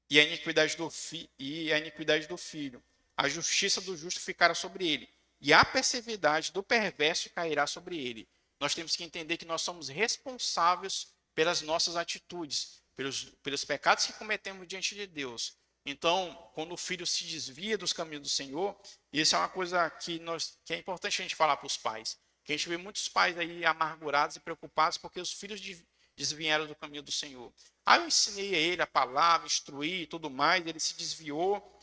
E a iniquidade do filho. A justiça do justo ficará sobre ele. E a perseveridade do perverso cairá sobre ele. Nós temos que entender que nós somos responsáveis pelas nossas atitudes, pelos pecados que cometemos diante de Deus. Então, quando o filho se desvia dos caminhos do Senhor, isso é uma coisa que é importante a gente falar para os pais. Que a gente vê muitos pais aí amargurados e preocupados porque os filhos desviaram do caminho do Senhor. Eu ensinei a ele a palavra, instruí e tudo mais, ele se desviou.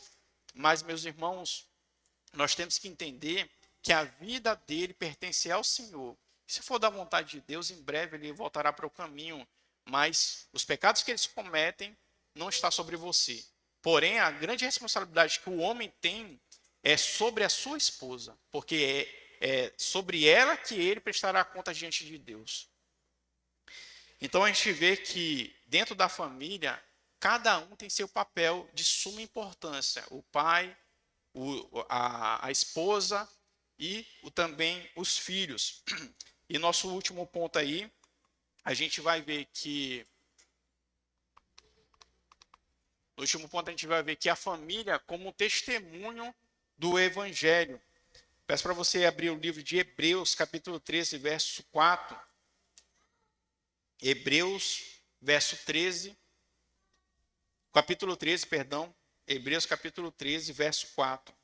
Mas, meus irmãos, nós temos que entender que a vida dele pertence ao Senhor. Se for da vontade de Deus, em breve ele voltará para o caminho. Mas os pecados que eles cometem não está sobre você. Porém, a grande responsabilidade que o homem tem é sobre a sua esposa, porque é sobre ela que ele prestará conta diante de Deus. Então a gente vê que dentro da família, cada um tem seu papel de suma importância. O pai, a esposa e também os filhos. E nosso último ponto aí, a gente vai ver que no último ponto a gente vai ver que a família como um testemunho do evangelho. Peço para você abrir o livro de Hebreus, capítulo 13, verso 4. Hebreus, verso 13. Capítulo 13, perdão. Hebreus, capítulo 13, verso 4.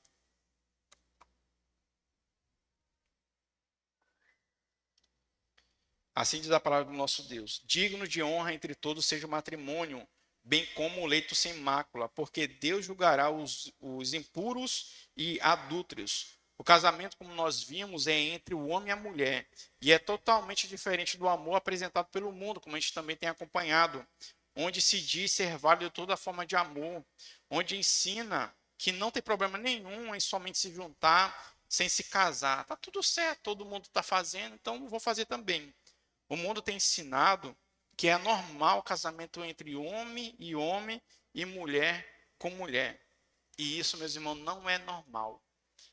Assim diz a palavra do nosso Deus: digno de honra entre todos seja o matrimônio, bem como o leito sem mácula, porque Deus julgará os impuros e adúlteros. O casamento, como nós vimos, é entre o homem e a mulher, e é totalmente diferente do amor apresentado pelo mundo, como a gente também tem acompanhado, onde se diz ser válido toda forma de amor, onde ensina que não tem problema nenhum em somente se juntar sem se casar. Está tudo certo, todo mundo está fazendo, então vou fazer também. O mundo tem ensinado que é normal o casamento entre homem e mulher com mulher. E isso, meus irmãos, não é normal.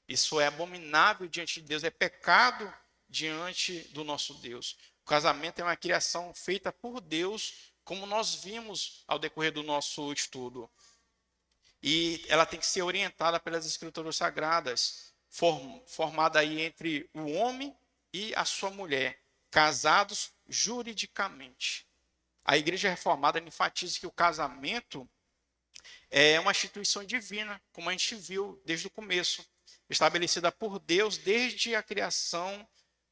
Isso é abominável diante de Deus, é pecado diante do nosso Deus. O casamento é uma criação feita por Deus, como nós vimos ao decorrer do nosso estudo. E ela tem que ser orientada pelas Escrituras Sagradas, formada aí entre o homem e a sua mulher, casados juridicamente. A Igreja Reformada enfatiza que o casamento é uma instituição divina, como a gente viu desde o começo, estabelecida por Deus desde a criação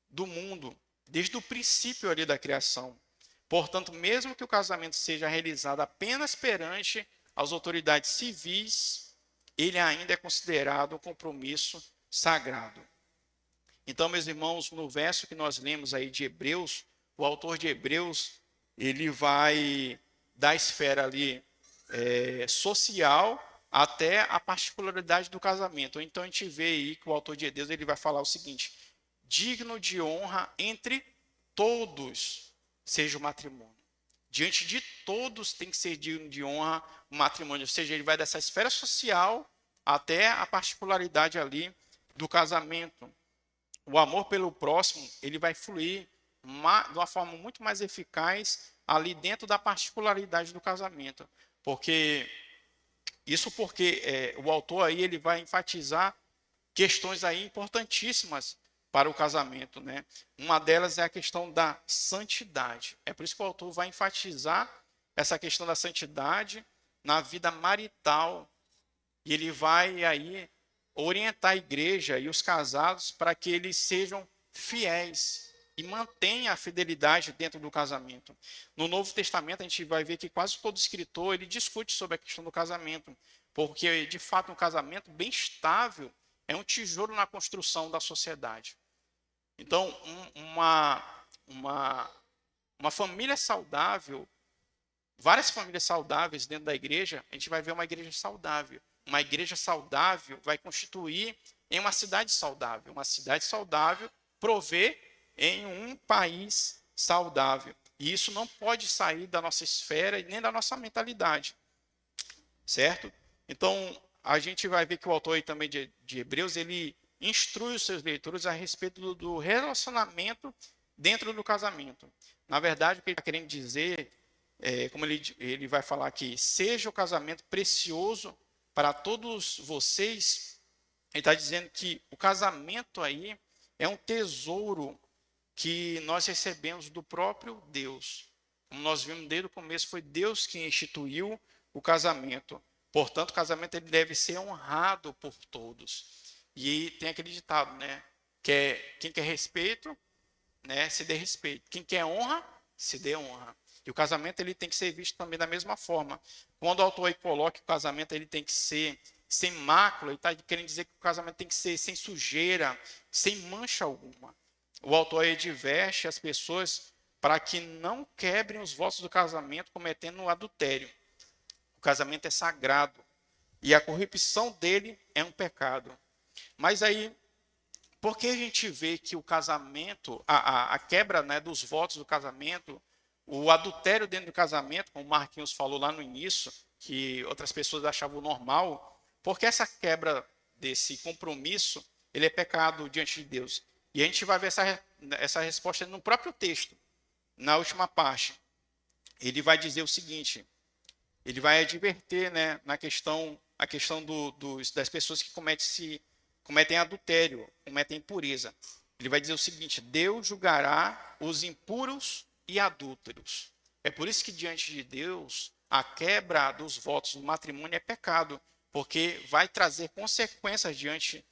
do mundo, desde o princípio ali da criação. Portanto, mesmo que o casamento seja realizado apenas perante as autoridades civis, ele ainda é considerado um compromisso sagrado. Então, meus irmãos, no verso que nós lemos aí de Hebreus, o autor de Hebreus, ele vai da esfera ali social até a particularidade do casamento. Então, a gente vê aí que o autor de Hebreus ele vai falar o seguinte: digno de honra entre todos seja o matrimônio. Diante de todos tem que ser digno de honra o matrimônio. Ou seja, ele vai dessa esfera social até a particularidade ali do casamento. O amor pelo próximo, ele vai fluir de uma forma muito mais eficaz ali dentro da particularidade do casamento. Porque o autor aí ele vai enfatizar questões aí importantíssimas para o casamento, né? Uma delas é a questão da santidade. É por isso que o autor vai enfatizar essa questão da santidade na vida marital. E ele vai aí orientar a igreja e os casados para que eles sejam fiéis e mantenham a fidelidade dentro do casamento. No Novo Testamento a gente vai ver que quase todo escritor ele discute sobre a questão do casamento, porque de fato um casamento bem estável é um tijolo na construção da sociedade. Então, uma família saudável, várias famílias saudáveis dentro da igreja, a gente vai ver uma igreja saudável. Uma igreja saudável vai constituir em uma cidade saudável. Uma cidade saudável provê em um país saudável. E isso não pode sair da nossa esfera e nem da nossa mentalidade. Certo? Então, a gente vai ver que o autor aí também de Hebreus, ele instrui os seus leitores a respeito do relacionamento dentro do casamento. Na verdade, o que ele está querendo dizer, como ele vai falar aqui, seja o casamento precioso para todos vocês, ele está dizendo que o casamento aí é um tesouro que nós recebemos do próprio Deus. Como nós vimos desde o começo, foi Deus que instituiu o casamento. Portanto, o casamento ele deve ser honrado por todos. E tem aquele ditado, né? Quem quer respeito, né, se dê respeito. Quem quer honra, se dê honra. E o casamento ele tem que ser visto também da mesma forma. Quando o autor aí coloca que o casamento ele tem que ser sem mácula, ele está querendo dizer que o casamento tem que ser sem sujeira, sem mancha alguma. O autor aí adverte as pessoas para que não quebrem os votos do casamento cometendo adultério. O casamento é sagrado e a corrupção dele é um pecado. Mas aí, por que a gente vê que o casamento, a quebra, né, dos votos do casamento, o adultério dentro do casamento, como o Marquinhos falou lá no início, que outras pessoas achavam normal, porque essa quebra desse compromisso, ele é pecado diante de Deus. E a gente vai ver essa resposta no próprio texto, na última parte. Ele vai dizer o seguinte, ele vai adverter, né, a questão das pessoas que cometem adultério, cometem impureza. Ele vai dizer o seguinte: Deus julgará os impuros e adúlteros. É por isso que diante de Deus, a quebra dos votos do matrimônio é pecado, porque vai trazer consequências diante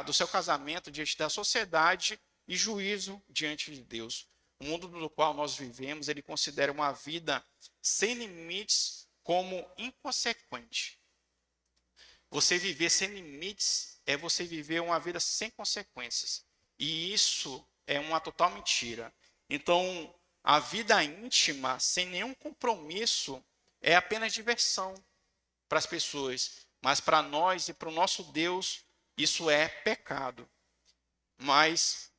do seu casamento, diante da sociedade e juízo diante de Deus. O mundo no qual nós vivemos, ele considera uma vida sem limites como inconsequente. Você viver sem limites é você viver uma vida sem consequências. E isso é uma total mentira. Então, a vida íntima, sem nenhum compromisso, é apenas diversão para as pessoas. Mas para nós e para o nosso Deus, isso é pecado. Mas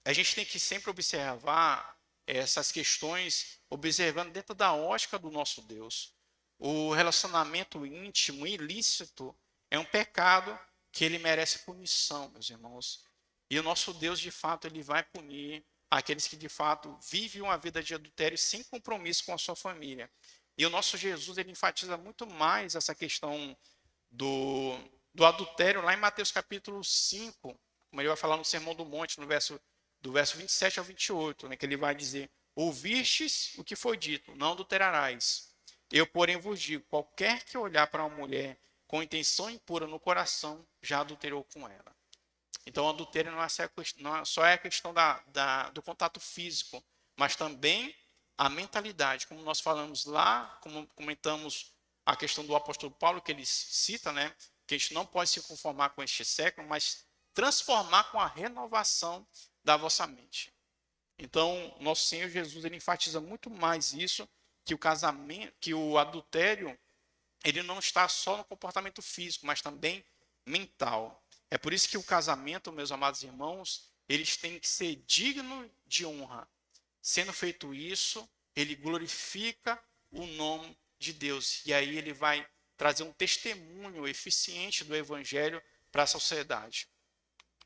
a gente tem que sempre observar essas questões, observando dentro da ótica do nosso Deus. O relacionamento íntimo, ilícito, é um pecado que ele merece punição, meus irmãos. E o nosso Deus, de fato, ele vai punir aqueles que, de fato, vivem uma vida de adultério sem compromisso com a sua família. E o nosso Jesus, ele enfatiza muito mais essa questão do adultério lá em Mateus capítulo 5, como ele vai falar no Sermão do Monte, do verso 27 ao 28, né, que ele vai dizer: ouvistes o que foi dito, não adulterarás. Eu, porém, vos digo, qualquer que olhar para uma mulher com intenção impura no coração, já adulterou com ela. Então, o adultério não é só a questão do contato físico, mas também a mentalidade. Como nós falamos lá, como comentamos a questão do apóstolo Paulo, que ele cita, né, que a gente não pode se conformar com este século, mas transformar com a renovação da vossa mente. Então, nosso Senhor Jesus, ele enfatiza muito mais isso, que o casamento, que o adultério, ele não está só no comportamento físico, mas também mental. É por isso que o casamento, meus amados irmãos, eles têm que ser dignos de honra. Sendo feito isso, ele glorifica o nome de Deus. E aí ele vai trazer um testemunho eficiente do evangelho para a sociedade.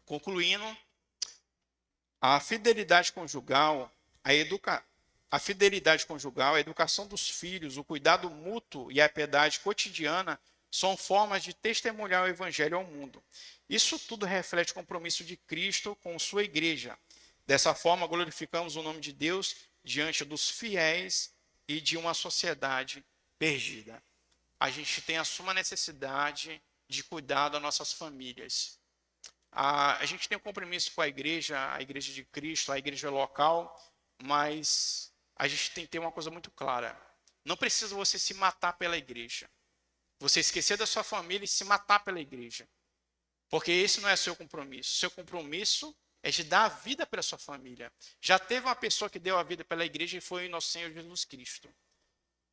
Concluindo, a fidelidade conjugal, a fidelidade conjugal, a educação dos filhos, o cuidado mútuo e a piedade cotidiana são formas de testemunhar o evangelho ao mundo. Isso tudo reflete o compromisso de Cristo com sua igreja. Dessa forma, glorificamos o nome de Deus diante dos fiéis e de uma sociedade perdida. A gente tem a suma necessidade de cuidar das nossas famílias. A gente tem um compromisso com a igreja de Cristo, a igreja local, mas a gente tem que ter uma coisa muito clara. Não precisa você se matar pela igreja. Você esquecer da sua família e se matar pela igreja. Porque esse não é seu compromisso. Seu compromisso é de dar a vida pela sua família. Já teve uma pessoa que deu a vida pela igreja e foi o nosso Senhor Jesus Cristo.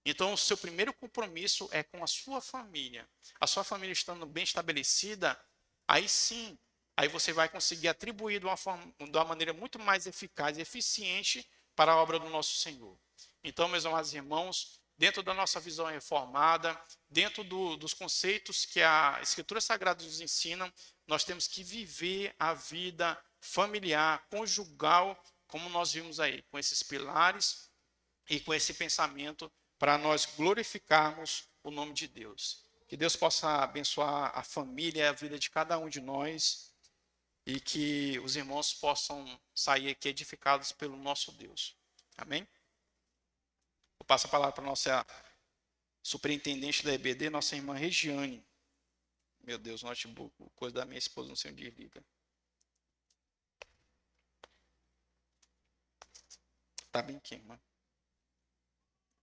Então, o seu primeiro compromisso é com a sua família. A sua família estando bem estabelecida, aí sim, aí você vai conseguir atribuir de uma maneira muito mais eficaz e eficiente para a obra do nosso Senhor. Então, meus amados irmãos, dentro da nossa visão reformada, dentro dos conceitos que a Escritura Sagrada nos ensina, nós temos que viver a vida familiar, conjugal, como nós vimos aí, com esses pilares e com esse pensamento para nós glorificarmos o nome de Deus. Que Deus possa abençoar a família e a vida de cada um de nós e que os irmãos possam sair aqui edificados pelo nosso Deus. Amém? Eu passo a palavra para a nossa superintendente da EBD, nossa irmã Regiane. Meu Deus, notebook, coisa da minha esposa, não sei onde liga. Tá bem aqui, irmã.